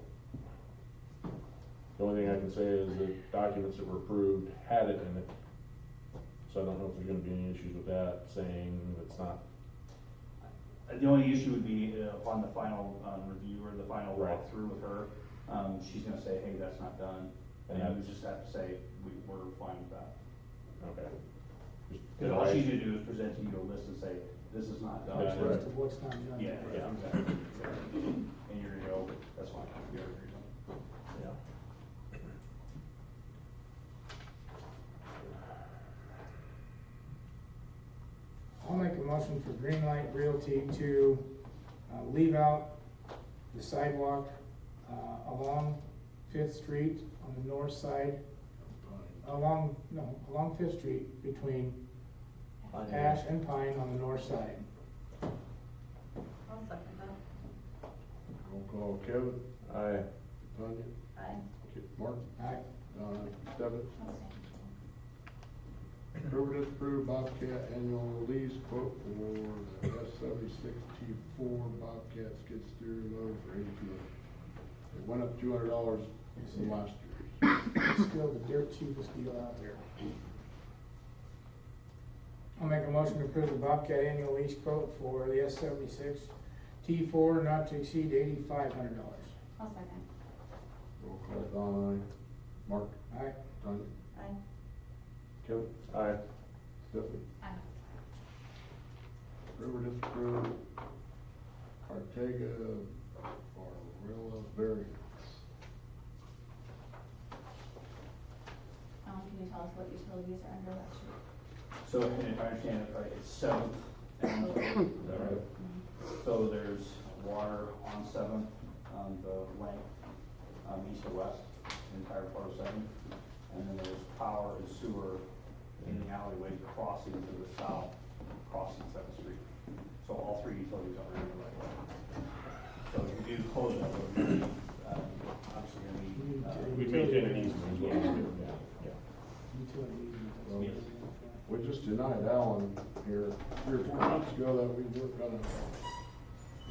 The only thing I can say is the documents that were approved had it in it, so I don't know if there's gonna be any issues with that, saying it's not. The only issue would be upon the final review or the final Right. walkthrough with her, she's gonna say, hey, that's not done, and And we that's- just have to say, we're fine with that. Okay. Cause all she's gonna do is present to you a list and say, this is not done. That's As right. to what's not done. Yeah, exactly. And you're gonna go, that's fine, you agree on. Yeah. I'll make a motion for Greenlight Realty to leave out the sidewalk along Fifth Street on the north side along Fifth Street between Ash and Pine on the north side. I'll second that. Roll call, Kevin, Aye. Tanya, Aye. Mark, Aye. Devin. Approve or disapprove Bobcat annual lease quote for the S76 T4 Bobcat skid steer loader for $82. It went up $200 from last year. It's still the dirt cheapest deal out there. I'll make a motion to approve the Bobcat annual lease quote for the S76 T4 not to exceed $8,500. I'll second. Roll call, Don, aye. Mark, Aye. Tanya, Aye. Kevin, Aye. Stephanie. Aye. Approve or disapprove Artega Barilla variance. Can you tell us what utilities are under that sheet? So, and if I understand it right, it's Seventh and Third, is that right? So there's water on Seventh, on the length, east to west, the entire part of Seventh. And then there's power and sewer in the alleyway crossing to the south, crossing Seventh Street. So all three utilities are in the right way. So if you do close that road, you're obviously gonna need, We maintain an easement as well. Yeah. Utility Well, easement. We just denied Alan here 3 or 4 months ago that we were gonna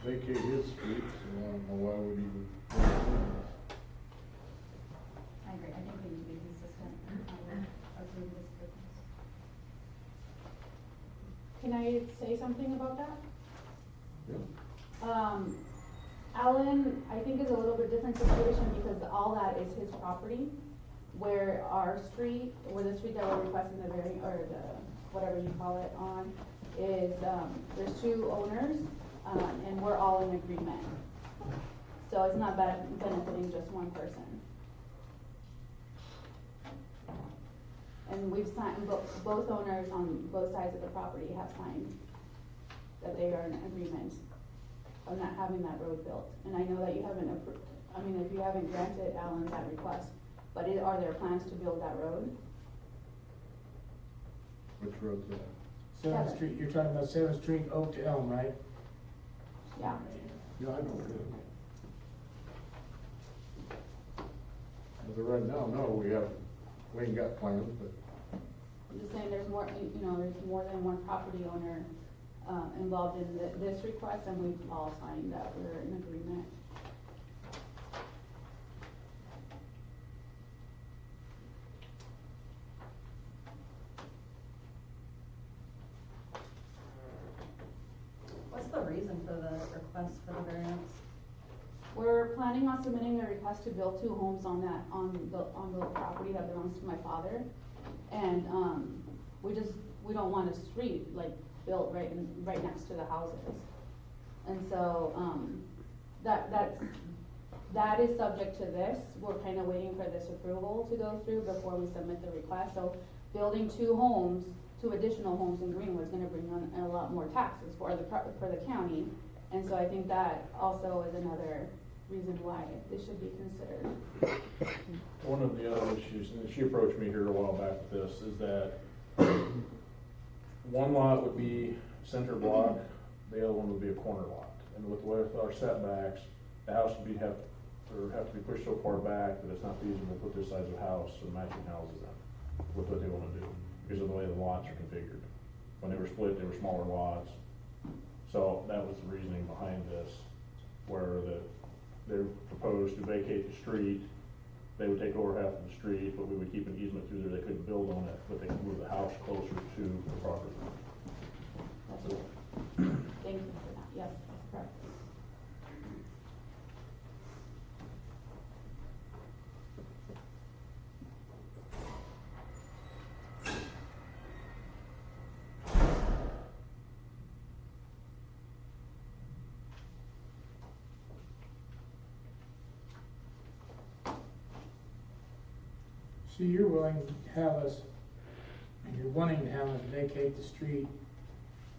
vacate his street, so I don't know why we'd even. I agree, I think we need to be consistent on approving this business. Can I say something about that? Yeah. Alan, I think is a little bit different situation because all that is his property. Where our street, where the street that we're requesting the variance, or the, whatever you call it on, is, there's 2 owners, and we're all in agreement. So it's not benefiting just one person. And we've signed, both owners on both sides of the property have signed that they are in agreement of not having that road built. And I know that you haven't approved, I mean, if you haven't granted Alan that request, but are there plans to build that road? Which road's that? 7th Street, you're talking about 7th Street, Oak to Elm, right? Yeah. Yeah, I know where it is. As of right now, no, we ain't got plans, but I'm just saying there's more, there's more than one property owner, involved in this request, and we've all signed that we're in agreement. What's the reason for the request for the variance? We're planning on submitting a request to build 2 homes on the property that belongs to my father. And, we don't want a street like built right next to the houses. And so, that is subject to this. We're kind of waiting for this approval to go through before we submit the request. So building 2 additional homes in Greenwood is gonna bring on a lot more taxes for the county. And so I think that also is another reason why this should be considered. One of the other issues, and she approached me here a while back with this, is that one lot would be center block, the other one would be a corner lot. And with our setbacks, the house would have to be pushed so far back that it's not feasible to put this size of house or matching houses in with what they wanna do, because of the way the lots are configured. When they were split, they were smaller lots. So that was the reasoning behind this, where they proposed to vacate the street. They would take over half of the street, but we would keep an easement through there. They couldn't build on it, but they could move the house closer to the property. That's it. Thank you for that. Yes, that's correct. So you're willing to have us, and you're wanting to have us vacate the street,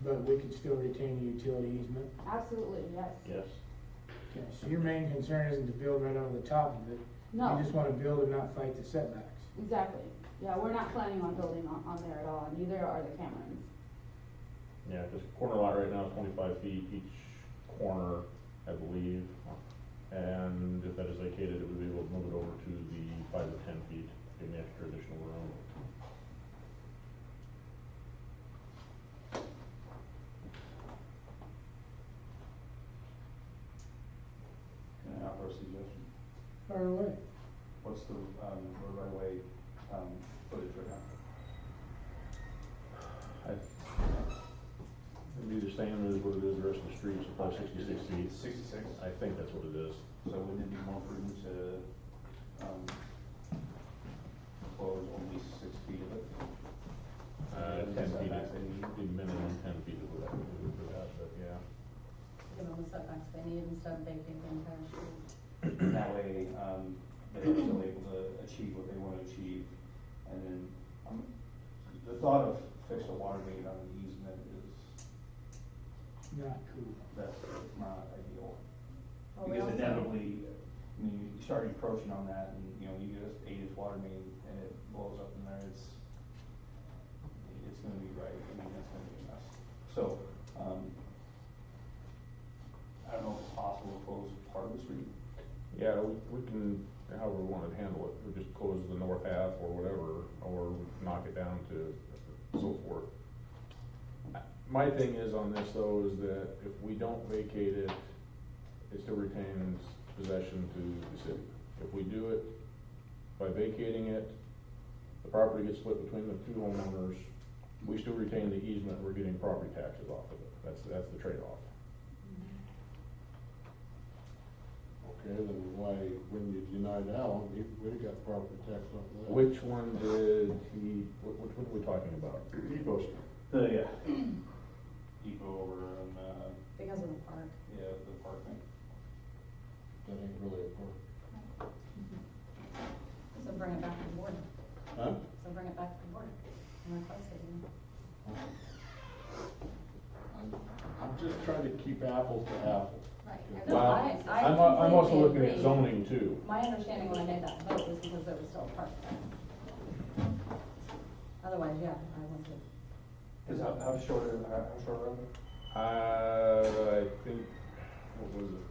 but we can still retain the utility easement? Absolutely, yes. Yes. Okay, so your main concern isn't to build right over the top of it? No. You just wanna build and not fight the setbacks? Exactly, yeah, we're not planning on building on there at all, and neither are the Camerons. Yeah, cause corner lot right now is 25 feet each corner, I believe. And if that is vacated, it would be able to move it over to the 5 or 10 feet, getting the extra additional room. Can I offer a suggestion? Fire away. What's the, road right away, footage right now? It'd be the same as what it is the rest of the street, so probably 66 feet. 66? I think that's what it is. So wouldn't it be more prudent to, close only 6 feet of it? 10 feet, Setbacks they need. it'd be minimum 10 feet is what I would do for that, but yeah. Give them the setbacks they need instead of vacating the entire street. That way, they're still able to achieve what they want to achieve. And then, the thought of fixed a water main on an easement is, Not cool. that's not ideal. Well, we Because also- inevitably, I mean, you start encroaching on that and, you know, you get an 8-inch water main and it blows up in there, it's gonna be right, I mean, it's gonna be a mess. So, I don't know if it's possible to close part of the street. Yeah, we can, however we want to handle it, we just close the north half or whatever, or knock it down to so forth. My thing is on this though, is that if we don't vacate it, it still retains possession to the city. If we do it by vacating it, the property gets split between the two homeowners, we still retain the easement, we're getting property taxes off of it. That's the trade-off. Okay, then why, when you denied Alan, we got property tax off of that? Which one did he, which one are we talking about? Depot Street. The, depot over on, Because of the park. yeah, the park thing. That ain't really a park. So bring it back to the board. Huh? So bring it back to the board and request it. I'm just trying to keep apples to apples. Right. No, Well, I I'm also completely looking at agree. zoning too. My understanding when I made that vote was because there was still a park there. Otherwise, yeah, I went to. Cause how short are they? I think, what was it?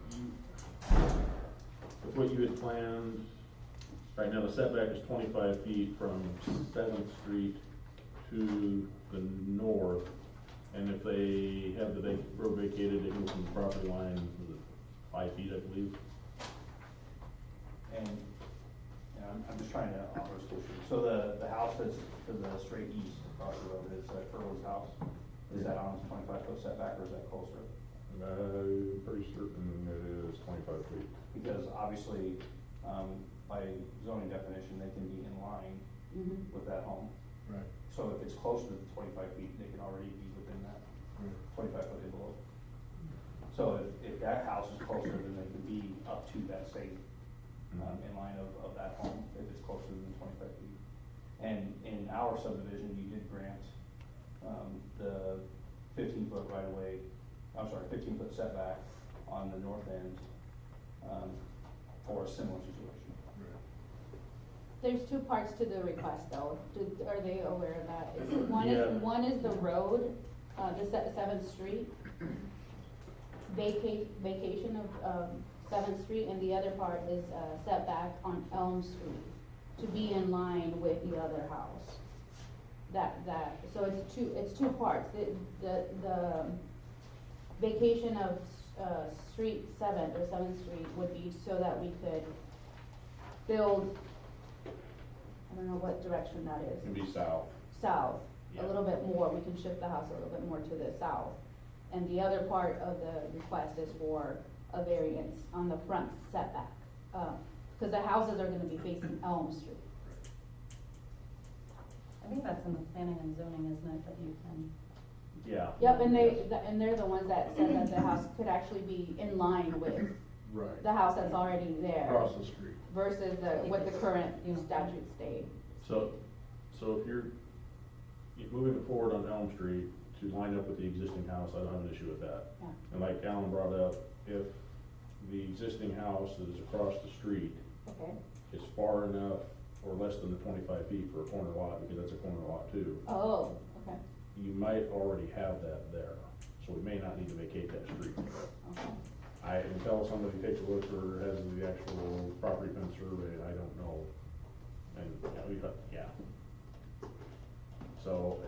With what you had planned, right now the setback is 25 feet from 7th Street to the north. And if they have the road vacated, they move from the property line, was it 5 feet, I believe? And, I'm just trying to offer a solution. So the house that's to the straight east across the road is Furlow's house. Is that on 25-foot setback or is that closer? Pretty certain it is 25 feet. Because obviously, by zoning definition, they can be in line Mm-hmm. with that home. Right. So if it's closer to the 25 feet, they can already be within that Right. 25-foot envelope. So if that house is closer, then they can be up to that state, in line of that home, if it's closer than 25 feet. And in our subdivision, you did grant, the 15-foot right of way, 15-foot setback on the north end, for a similar situation. There's two parts to the request though. Are they aware of that? Yeah. One is the road, the 7th Street, vacation of 7th Street, and the other part is setback on Elm Street to be in line with the other house. So it's two parts. The vacation of Street 7th or 7th Street would be so that we could build, I don't know what direction that is. It'd be south. South, Yeah. a little bit more, we can shift the house a little bit more to the south. And the other part of the request is for a variance on the front setback, cause the houses are gonna be facing Elm Street. I think that's in the planning and zoning, isn't it, that you can. Yeah. Yep, and they're the ones that said that the house could actually be in line with Right. the house that's already there Across the street. versus what the current statute state. So if you're moving forward on Elm Street to line up with the existing house, I don't have an issue with that. Yeah. And like Alan brought up, if the existing house is across the street, Okay. is far enough or less than the 25 feet for a corner lot, because that's a corner lot too, Oh, okay, you might already have that there, so we may not need to vacate that street. okay. Until somebody takes a look or has the actual property fence survey, I don't know. And, yeah. So,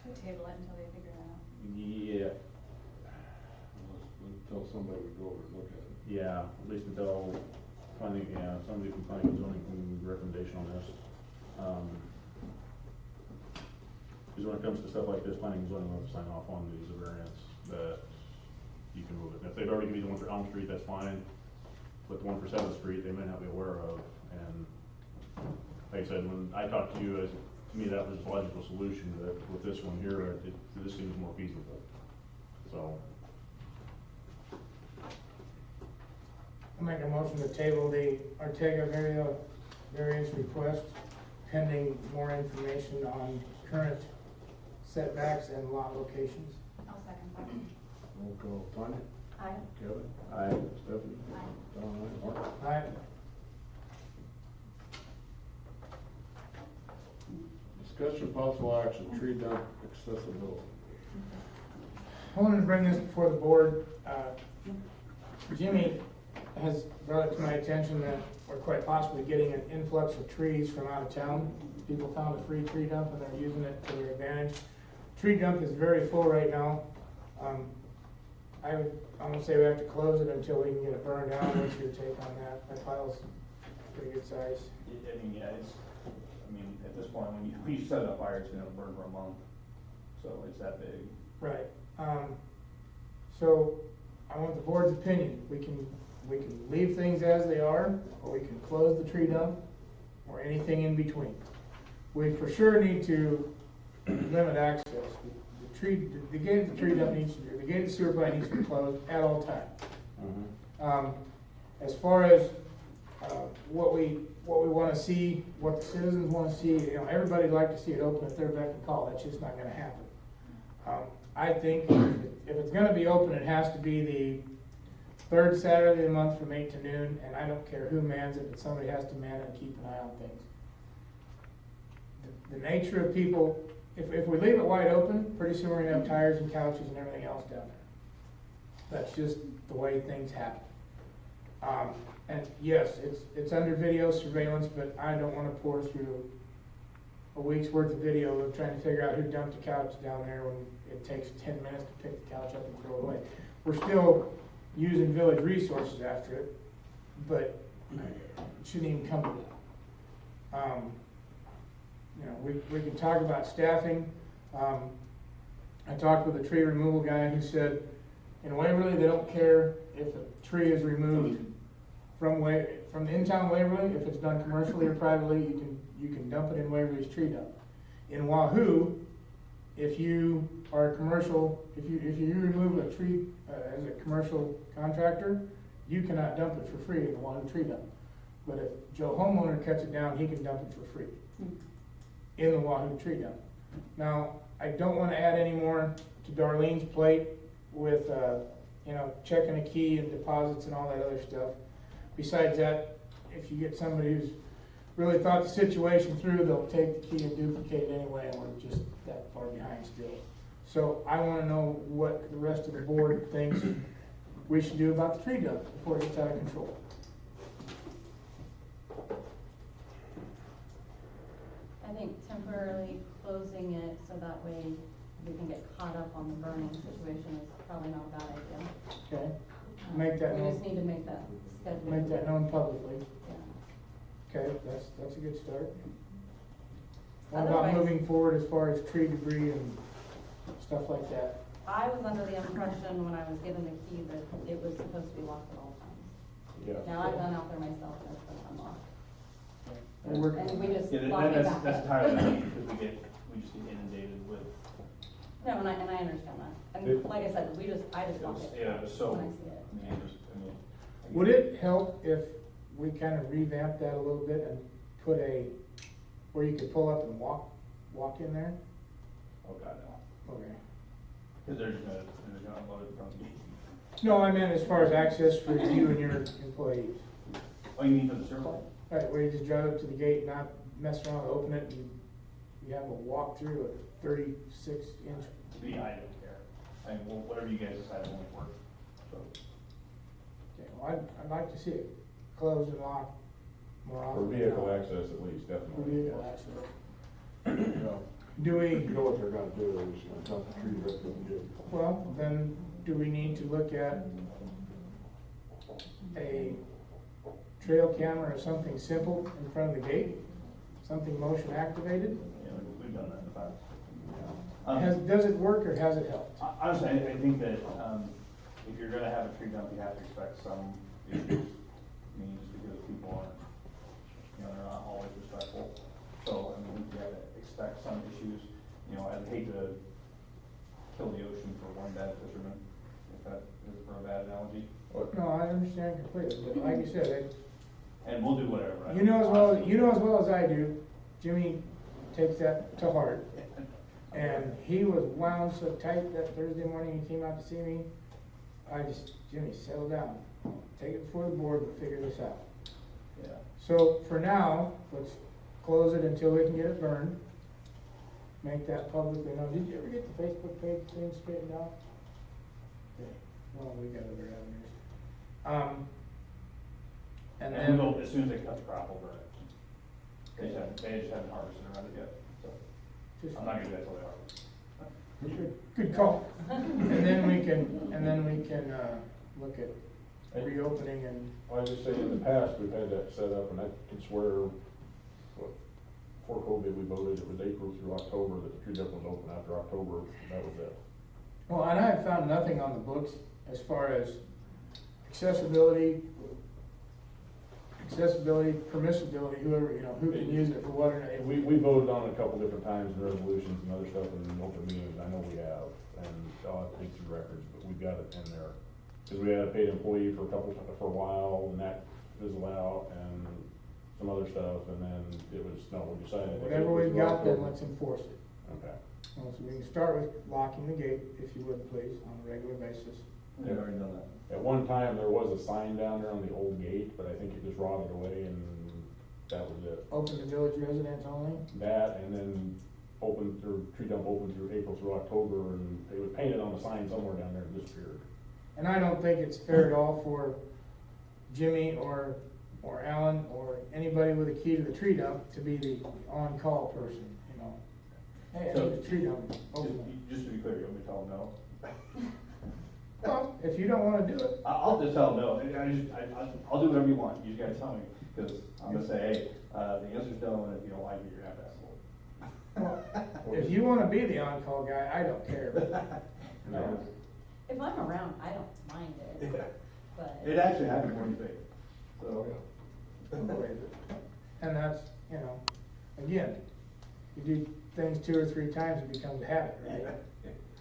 Should table it until they figure it out. yeah, Until somebody would go over and look at it. yeah, at least until planning, somebody from planning and zoning can give recommendation on this. Because when it comes to stuff like this, planning and zoning will have to sign off on these variants that you can move it. And if they've already given you the one for Elm Street, that's fine, but the one for 7th Street, they may not be aware of, and like I said, when I talked to you, to me, that was a logical solution, that with this one here, this seems more feasible, so. I make a motion to table the Ortega variance request pending more information on current setbacks and lot locations. I'll second that. Roll call, Tanya? Aye. Kevin? Aye. Stephanie? Aye. Don, aye. Mark? Aye. Discussion possible action, tree dump accessibility. I wanted to bring this before the board. Jimmy has brought it to my attention that we're quite possibly getting an influx of trees from out of town. People found a free tree dump and they're using it to their advantage. Tree dump is very full right now. I'm gonna say we have to close it until we can get it burned down. What's your take on that? That pile's pretty good size. I mean, yeah, at this point, when you set it on fire, it's gonna burn for a month, so it's that big. Right. So I want the board's opinion. We can leave things as they are, or we can close the tree dump, or anything in between. We for sure need to limit access. The gate of the tree dump needs to be, the gate of the sewer plant needs to be closed at all times. As far as what we want to see, what the citizens want to see, everybody'd like to see it open at their beck and call. That's just not going to happen. I think if it's going to be open, it has to be the third Saturday of the month from 8 to noon, and I don't care who mans it, but somebody has to man it and keep an eye on things. The nature of people, if we leave it wide open, pretty soon we're going to have tires and couches and everything else down there. That's just the way things happen. And yes, it's under video surveillance, but I don't want to pour through a week's worth of video of trying to figure out who dumped a couch down there when it takes 10 minutes to pick the couch up and throw it away. We're still using village resources after it, but it shouldn't even come to that. We can talk about staffing. I talked with a tree removal guy who said, in Waverly, they don't care if a tree is removed from in-town Waverly. If it's done commercially or privately, you can dump it in Waverly's tree dump. In Wahoo, if you are a commercial, if you remove a tree as a commercial contractor, you cannot dump it for free in the Wahoo tree dump. But if Joe homeowner cuts it down, he can dump it for free in the Wahoo tree dump. Now, I don't want to add any more to Darlene's plate with checking a key and deposits and all that other stuff. Besides that, if you get somebody who's really thought the situation through, they'll take the key and duplicate it anyway, and we're just that far behind still. So I want to know what the rest of the board thinks we should do about the tree dump before it gets out of control. I think temporarily closing it so that way we can get caught up on the burning situation is probably not a bad idea. Okay, make that We known. just need to make that schedule. Make that known publicly. Yeah. Okay, that's a good start. What about Otherwise- moving forward as far as tree debris and stuff like that? I was under the impression when I was given the key that it was supposed to be locked at all times. Yeah. Now I've gone out there myself and it's been unlocked. We're working And on we that. just Yeah, lock it that's back up. entirely not because we just get inundated with, No, and I understand that. And It- like I said, I just lock it. yeah, it was so, When I see it. Would it help if we kind of revamped that a little bit and put where you could pull up and walk in there? Oh, God, no. Okay. Because they're just gonna unload it from the gate. No, I meant as far as access for you and your employees. Oh, you mean for the circle? Right, where you just drive up to the gate, not mess around, open it, and you have a walk through a 36-inch. To me, I don't care. I mean, whatever you guys decide will make work, so. Okay, well, I'd like to see it closed and locked more For often. than vehicle not. access at least, For definitely. vehicle yes. access. Yeah. Do we, You know what they're gonna do, they're just gonna cut the trees right from the gate. well, then, do we need to look at a trail camera or something simple in front of the gate? Something motion activated? Yeah, we've done that in the past. Does it work or has it helped? Honestly, I think that, if you're gonna have a tree dump, you have to expect some issues. I mean, just because people aren't, they're not always respectful. So, I mean, you have to expect some issues. I'd hate to kill the ocean for one bad fisherman, if that is for a bad analogy. No, I understand completely, but like you said, And we'll do whatever. you know as well as I do, Jimmy takes that to heart. And he was wound so tight that Thursday morning he came out to see me. Jimmy, settle down. Take it before the board, we'll figure this out. Yeah. So for now, let's close it until we can get it burned. Make that publicly known. Did you ever get the Facebook page thing straightened out? Okay, well, we got other avenues. And And then, we'll, as soon as they cut the crop, we'll burn it. They just haven't harvested around it yet, so just, I'm not gonna do that till they harvest. good call. And then we can look at reopening and, Well, I just say in the past, we've had that set up, and I can swear, before COVID, we voted, it was April through October, that the tree dump was open. After October, that was it. well, and I have found nothing on the books as far as accessibility, permissibility, whoever, who can use it for what or not. We voted on it a couple different times in resolutions and other stuff in open meetings, I know we have, and I'll have to dig through records, but we've got it in there. Cause we had a paid employee for a while, and that fizzled out, and some other stuff, and then it was, no, we decided. Whatever we've got, then let's enforce it. Okay. Well, so we can start with locking the gate, if you would please, on a regular basis. They've already done that. At one time, there was a sign down there on the old gate, but I think it just rotted away, and that was it. Open to village residents only? That, and then tree dump open through April through October, and it was painted on the sign somewhere down there and disappeared. And I don't think it's fair at all for Jimmy or Alan or anybody with a key to the tree dump to be the on-call person, Hey, I need the tree dump open. Just to be clear, you want me to tell them no? Well, if you don't wanna do it, I'll just tell them no. I'll do whatever you want. You guys tell me, because I'm gonna say, hey, the answer's no, and if you don't like it, you're gonna have to ask for it. if you wanna be the on-call guy, I don't care. No. If I'm around, I don't mind it, but. It actually happened more than you think, so. And that's, again, you do things 2 or 3 times, it becomes a habit, right?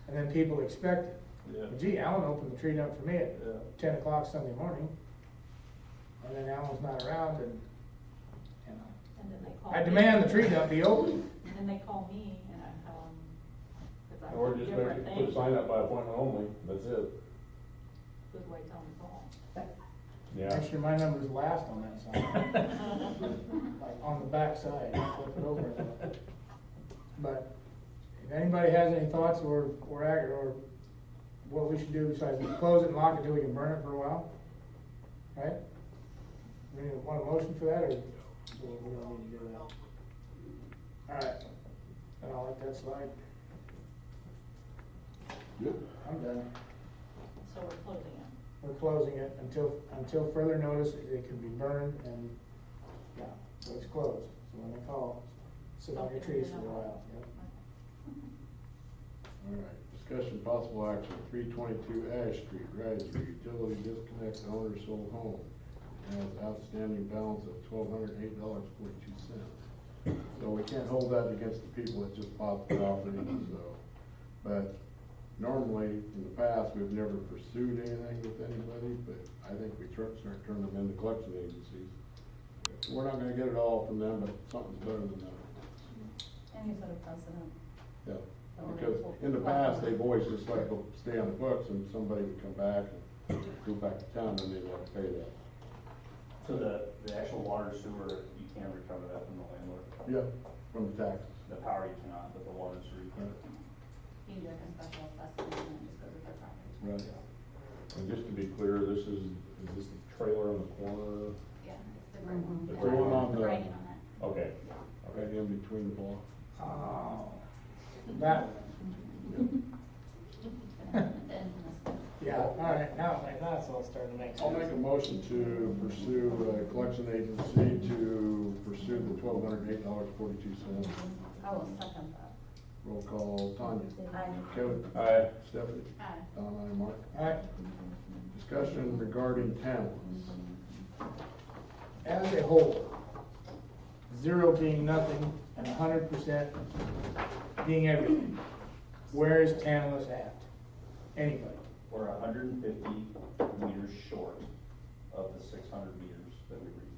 And then people expect it. Yeah. Well, gee, Alan opened the tree dump for me at Yeah. 10 o'clock Sunday morning. And then Alan's not around and, And then they call. I me. demand the tree dump be open. And then they call me and I tell them, cause I Or do just different put a things. sign up by appointment only, that's it. Good way to tell them to call. Yeah. Actually, my number's last on that sign. Like on the back side, I flip it over. But if anybody has any thoughts or what we should do besides close it and lock it until we can burn it for a while, right? We want a motion for that, or we don't need to do that? All right, then I'll let that slide. Good. I'm done. So we're closing it. We're closing it until further notice, it can be burned and, yeah, so it's closed. So when they call, sit on your trees for a while, yep. All right, discussion possible action, 322 Ash Street, Riser, utility disconnect, owner sold home. Has outstanding balance of $1,208.42. So we can't hold that against the people that just bought the property, so. But normally, in the past, we've never pursued anything with anybody, but I think we start turning them into collection agencies. We're not gonna get it all from them, but something's better than that. And you set a precedent. Yeah, because in the past, they've always just let it go stay on the books, and somebody would come back and go back to town, and they'd have to pay that. So the actual water sewer, you can recover that from the landlord. Yeah, from the taxes. The power you cannot, but the water and sewer you can. You do like a special assessment and it just goes with their property. Right. And just to be clear, is this the trailer on the corner? Yeah, it's the gray one. The It's gray one on the the- writing on it. Okay. Right in between the blocks. Oh, that, yeah, all right, now it's all starting to make sense. I'll make a motion to pursue a collection agency to pursue the $1,208.42. I will second that. Roll call, Tanya. Aye. Kevin. Aye. Stephanie. Aye. Don, aye, Mark. All right, Discussion regarding Tamlet. as a whole, 0 being nothing and 100% being everything, where is Tantalus at? Anybody? We're 150 meters short of the 600 meters that we read.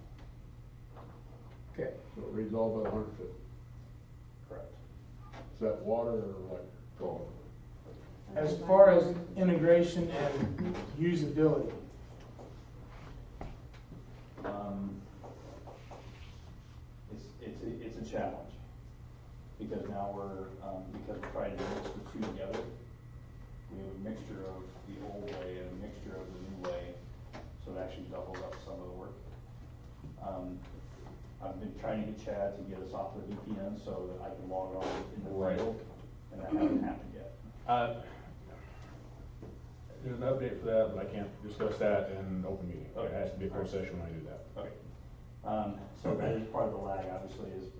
Okay, So it reads all but 150. Correct. Is that water or electric? Water. as far as integration and usability, It's a challenge, because now because we're trying to mix the two together. We have a mixture of the old way and a mixture of the new way, so it actually doubles up some of the work. I've been trying to get Chad to get us off the VPN so that I can log on in the field, and that hasn't happened yet. There's an update for that, but I can't discuss that in open meeting. It has to be a closed session when I do that. Okay. So that is part of the lag, obviously, is,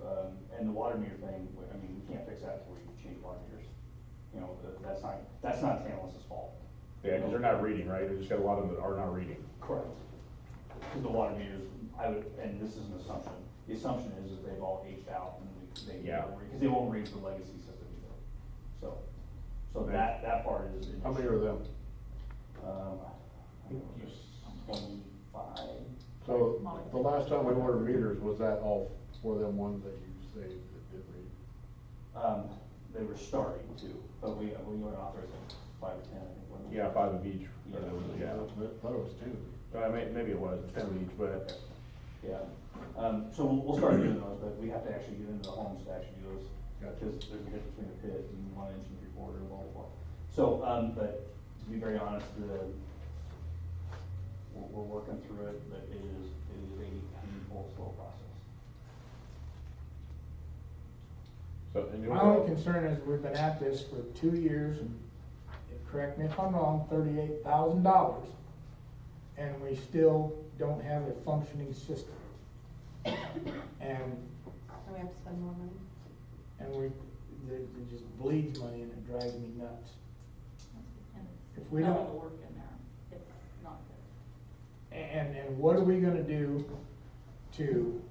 and the water meter thing, I mean, we can't fix that until we change water meters. You know, that's not Tantalus's fault. Yeah, because they're not reading, right? They just got a lot of them that are not reading. Correct. Because the water meters, and this is an assumption, the assumption is that they've all aged out and because they won't read the legacy system either. So that part is. How many are them? I think it was 25. So the last time we ordered meters, was that all for them ones that you say that did read? They were starting to, but we were authorized 5 or 10, I think. wasn't it? Yeah, 5 of each. Yeah. Yeah. I thought it was 10. Maybe it was, 10 of each, but Yeah. So we'll start doing those, but we have to actually get into the homes to actually do those. Gotcha. Because there's a difference between a pit and 1 inch and 3/4 and blah, blah, blah. So, but to be very honest, we're working through it, but it is a painful, slow process. so. And my only concern is we've been at this for 2 years, and correct me if I'm wrong, $38,000, and we still don't have a functioning system. And So we have to spend more money? it just bleeds money and it drives me nuts. And If we not don't- all the work in there, it's not good. And what are we gonna do to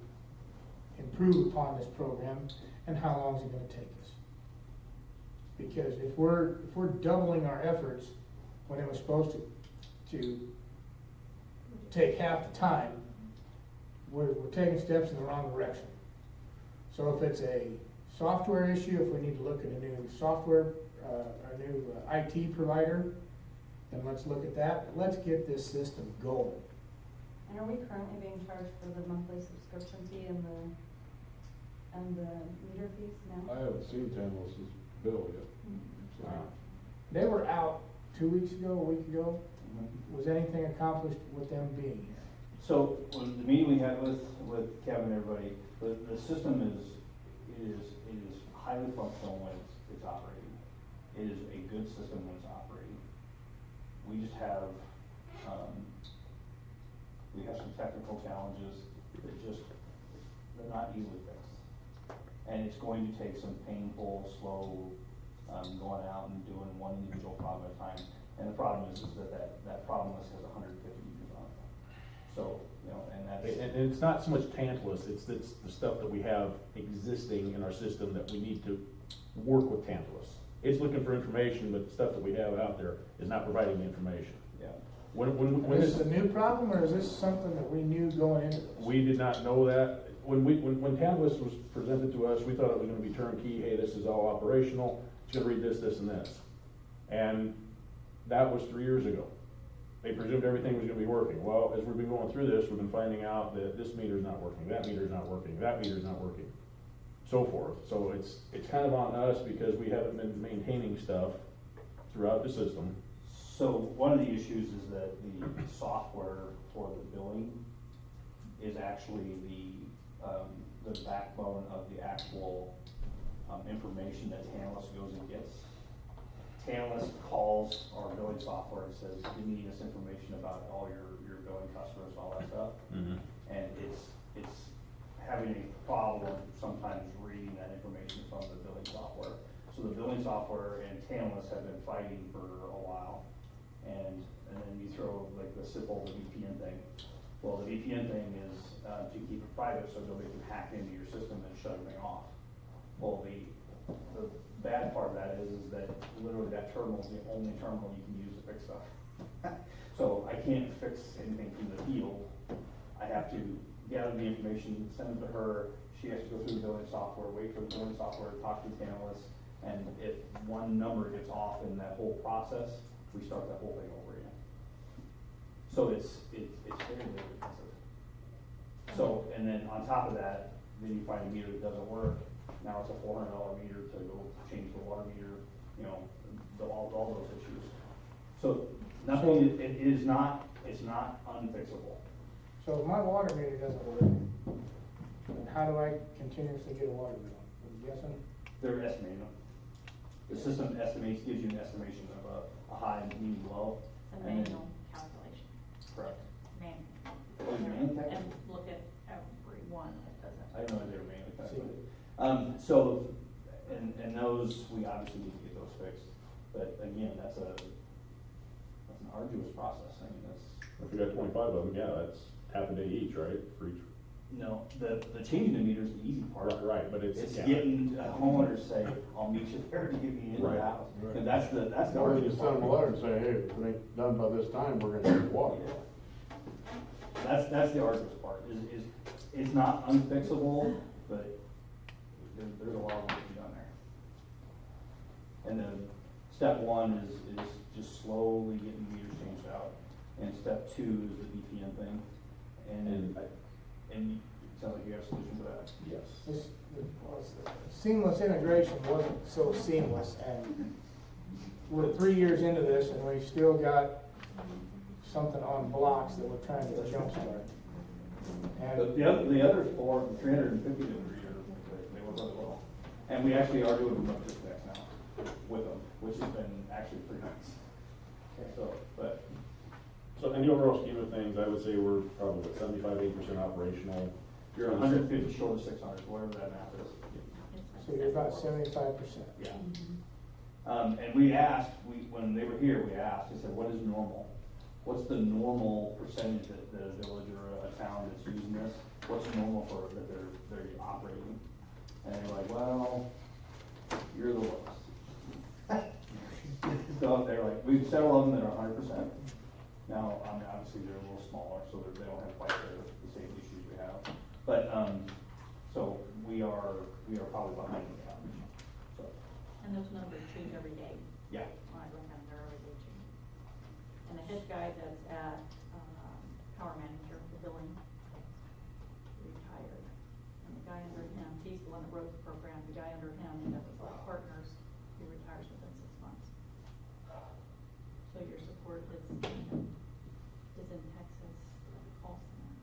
improve upon this program, and how long is it gonna take us? Because if we're doubling our efforts when it was supposed to take half the time, we're taking steps in the wrong direction. So if it's a software issue, if we need to look at a new software, a new IT provider, then let's look at that. Let's get this system going. And are we currently being charged for the monthly subscription fee and the meter fees now? I haven't seen Tantalus's bill yet. So, They were out 2 weeks ago, a week ago. Was anything accomplished with them being here? So, when the meeting we had with Kevin and everybody, the system is highly functional when it's operating. It is a good system when it's operating. We just have, some technical challenges that they're not easily fixed. And it's going to take some painful, slow, going out and doing one individual problem at a time. And the problem is that problem list has 150 users on it. So, and that's. And it's not so much Tantalus, it's the stuff that we have existing in our system that we need to work with Tantalus. It's looking for information, but the stuff that we have out there is not providing the information. Yeah. When Is this a new problem, or is this something that we knew going into this? we did not know that. When Tantalus was presented to us, we thought it was gonna be turnkey, hey, this is all operational, it's gonna read this, this, and this. And that was 3 years ago. they presumed everything was gonna be working. Well, as we've been going through this, we've been finding out that this meter's not working, that meter's not working, that meter's not working, so forth. So it's kind of on us because we haven't been maintaining stuff throughout the system. So one of the issues is that the software for the billing is actually the backbone of the actual, information that Tantalus goes and gets. Tantalus calls our billing software and says, give me this information about all your billing customers and all that stuff. Mm-hmm. And it's having a problem sometimes reading that information from the billing software. So the billing software and Tantalus have been fighting for a while. And then you throw like the simple VPN thing. Well, the VPN thing is to keep it private so nobody can hack into your system and shut everything off. Well, the bad part of that is that literally that terminal is the only terminal you can use to fix stuff. So I can't fix anything from the field. I have to gather the information, send it to her. She has to go through the billing software, wait for the billing software to talk to the analyst. And if one number gets off in that whole process, we start that whole thing over again. So it's very, very expensive. So, and then on top of that, then you find a meter that doesn't work. Now it's a $400 meter to go change the water meter, you know, all those issues. So nothing, it's not unfixable. So if my water meter doesn't work, then how do I continuously get a water bill? I'm guessing? They're estimating them. The system estimates, gives you an estimation of a high, medium, low. It's a and then- manual calculation, Correct. manual. Oh, it's manual And calculation? look at every one that does it. I didn't know they were manually calculated. So, and those, we obviously need to get those fixed. But again, that's an arduous process. I mean, that's. If we got 25 of them, yeah, that's half a day each, right, for each? No, the changing the meter is the easy part. Right, but it's. It's yeah. getting homeowners to say, I'll meet you there to get me into Right. the house. Right. And that's the Or you arduous send them a part. letter and say, hey, if it ain't done by this time, we're gonna have water. Yeah. That's the arduous part, is it's not unfixable, but there's a lot of work to be done there. And then step one is just slowly getting meters changed out. And step two is the VPN thing. And it sounds like you have a solution for that. Yes. This, seamless integration wasn't so seamless, and we're 3 years into this, and we've still got something on blocks that we're trying to jumpstart. But And the other 350 degrees, they work really well. And we actually are doing remote disconnects now with them, which has been actually pretty nice. So, but So in the overall scheme of things, I would say we're probably 75–80% operational. you're 150 short of 600, whatever that math is. so you're about 75%. Yeah. And we asked, when they were here, we asked, they said, what is normal? What's the normal percentage that a village or a town that's using this? What's normal for that they're operating? And they're like, well, you're the lowest. So they're like, we've several of them that are 100%. Now, I mean, obviously they're a little smaller, so they don't have quite the same issues we have. But, so we are probably behind the average. So, And those numbers change every day. yeah. When I go down there, every day change. And the head guy that's at, power manager, the billing, retired. And the guy under him, he's the one that wrote the program, the guy under him, that was like partners, he retires within 6 months. So your support is in Texas call center.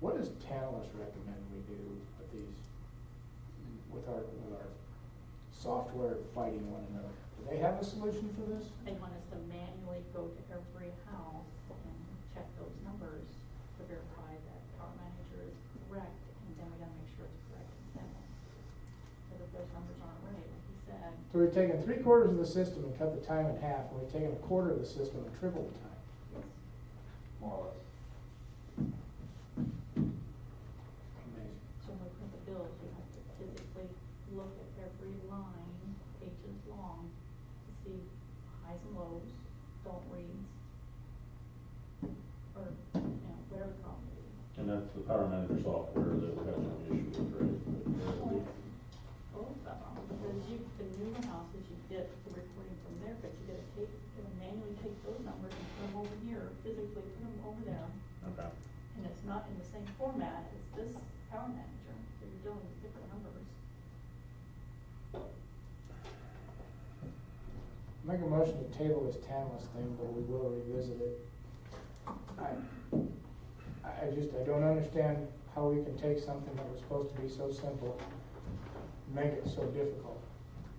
What does Tantalus recommend we do with these, with our software fighting one another? Do they have a solution for this? They want us to manually go to every house and check those numbers to verify that our manager is correct, and then we gotta make sure it's correct in Tantalus. Because if those numbers aren't right, like he said, So we've taken 3/4 of the system and cut the time in half, and we've taken 1/4 of the system and tripled the time. More or less. Amazing. so when we print the bills, we have to physically look at every line, pages long, to see highs and lows, don't reads, or, whatever the problem is. And that's the power manager software that we're having an issue with, right? Both of them, because the newer houses, you get the recording from there, but you gotta manually take those numbers and put them over here, physically put them over there, Okay. and it's not in the same format as this power manager, so you're dealing with different numbers. Make a motion to table this tanless thing, but we will revisit it. I don't understand how we can take something that was supposed to be so simple, and make it so difficult.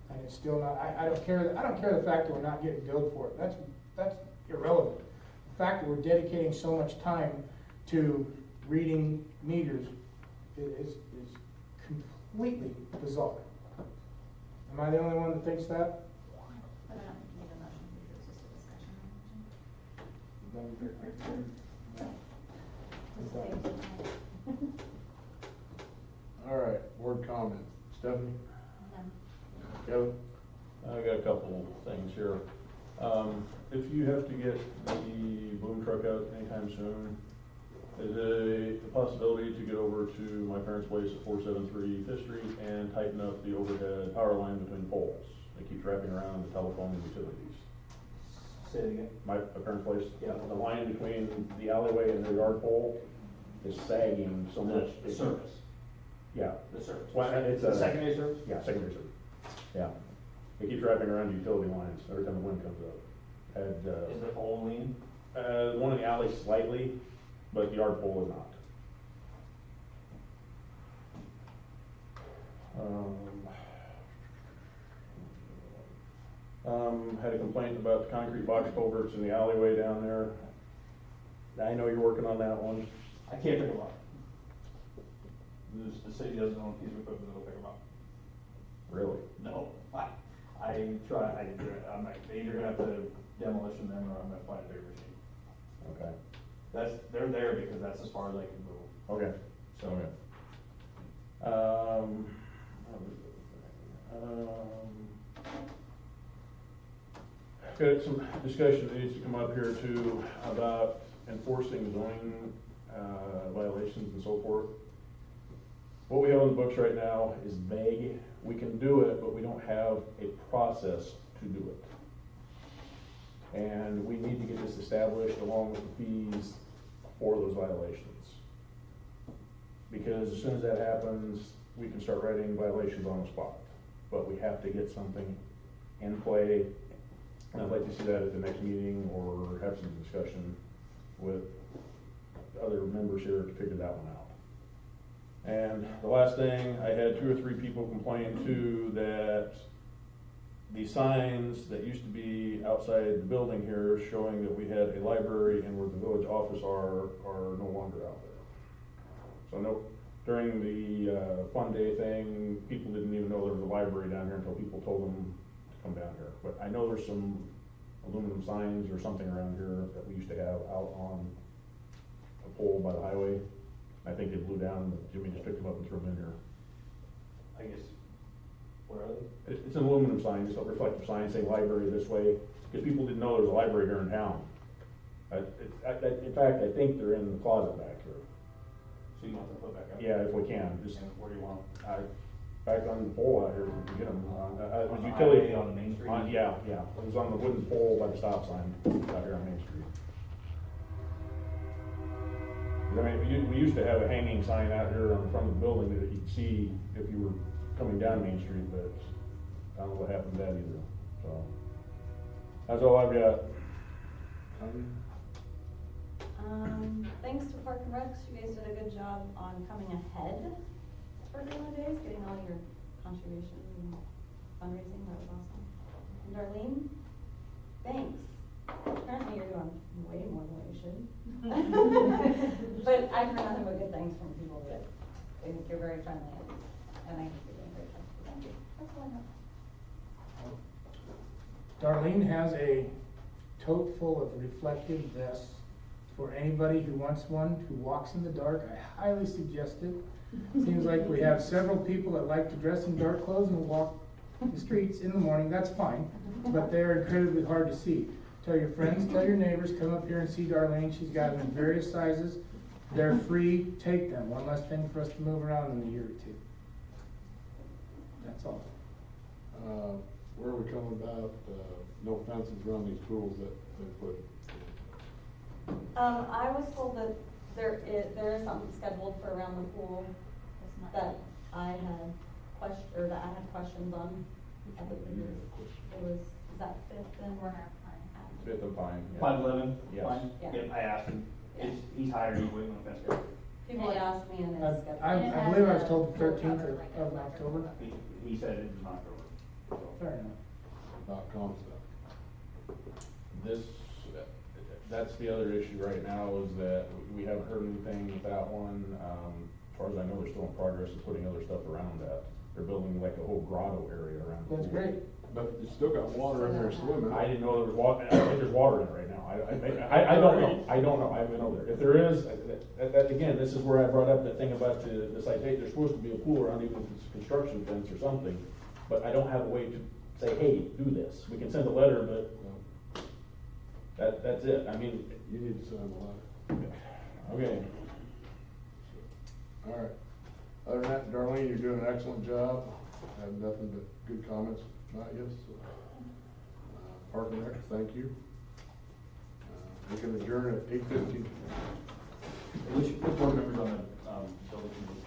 And it's still not, I don't care the fact that we're not getting billed for it, that's irrelevant. The fact that we're dedicating so much time to reading meters is completely bizarre. Am I the only one that thinks that? But I don't think you need a motion, because it's just a discussion. All right, board comment. Stephanie? None. Kevin? I got a couple things here. If you have to get the boom truck out anytime soon, is there a possibility to get over to my parents' place at 473 Fifth Street and tighten up the overhead power line between poles? They keep wrapping around the telephone and utilities. Say it again. My parents' place, Yeah. the line between the alleyway and their yard pole is sagging so much. The service, Yeah, the service. Well, and it's The a- secondary service? yeah, secondary service. Yeah. It keeps wrapping around utility lines every time the wind comes up. Had, Is the pole lean? the one in the alley slightly, but the yard pole is not. Had a complaint about the concrete box culverts in the alleyway down there. I know you're working on that one. I can't pick them up. The city doesn't own a piece of equipment that'll pick them up. Really? No, I try, I'm like, they either gonna have to demolition them or I'm gonna find a bigger machine. Okay. They're there because that's as far as I can move. Okay. So, Okay. Got some discussion that needs to come up here too about enforcing zoning violations and so forth. What we have on the books right now is vague. We can do it, but we don't have a process to do it. And we need to get this established along with the fees for those violations. Because as soon as that happens, we can start writing violations on the spot. But we have to get something in play. And I'd like to see that at the next meeting or have some discussion with other members here to figure that one out. And the last thing, I had 2 or 3 people complain too that the signs that used to be outside the building here showing that we had a library and where the village office are no longer out there. So no, during the fun day thing, people didn't even know there was a library down here until people told them to come down here. But I know there's some aluminum signs or something around here that we used to have out on a pole by the highway. I think they blew down, but Jimmy just picked them up and threw them in here. I guess, where are they? It's an aluminum sign, just a reflective sign saying library this way, because people didn't know there was a library here in town. In fact, I think they're in the closet back here. So you want them to put back up? Yeah, if we can, just, And where do you want them? back on the pole out here, if we can get them. On It was the utility. highway, on the main street? Yeah, it was on the wooden pole by the stop sign out here on Main Street. I mean, we used to have a hanging sign out here on the front of the building that you could see if you were coming down Main Street, but I don't know what happened to that either, so. That's all I've got. Thanks to Park and Recs, you guys did a good job on coming ahead for the holidays, getting all your contributions and fundraising, that was awesome. And Darlene, thanks. Apparently you're doing way more than what you should. But I've heard nothing but good things from people that think you're very friendly and I think you're doing a great job. So thank you. That's all I have. Darlene has a tote full of reflective vests for anybody who wants one, who walks in the dark. I highly suggest it. Seems like we have several people that like to dress in dark clothes and walk the streets in the morning. That's fine, but they're incredibly hard to see. Tell your friends, tell your neighbors, come up here and see Darlene. She's got them in various sizes. They're free. Take them. One less thing for us to move around in a year or two. That's all. where are we coming about, no fences around these pools that they put? I was told that there is something scheduled for around the pool It's not- that I had questions on. I think You had a question. it was, is that Fifth and? Warner Pine. Fifth and Pine. yeah. 511? Yes. Fine. Yeah. Yep, I asked him, he's hired, he's waiting on the fence guy. People had asked me and it's scheduled. I believe I was told the 13th of October. He said it was in October, so. Fair enough. About Comstock. This, that's the other issue right now, is that we haven't heard anything with that one. As far as I know, they're still in progress of putting other stuff around that. They're building like a whole grotto area around the pool. That's great. But you still got water in there swimming. I didn't know there was water, I think there's water in it right now. I don't know, I haven't been over there. If there is, again, this is where I brought up that thing about the citation, there's supposed to be a pool around, even if it's a construction fence or something. But I don't have a way to say, hey, do this. We can send a letter, but that's it. I mean, You need to sign the letter. okay. All right. Other than that, Darlene, you're doing an excellent job. I have nothing but good comments about you. So, Park and Rec, thank you. We can adjourn at 8:15. Which board members on the, building committee?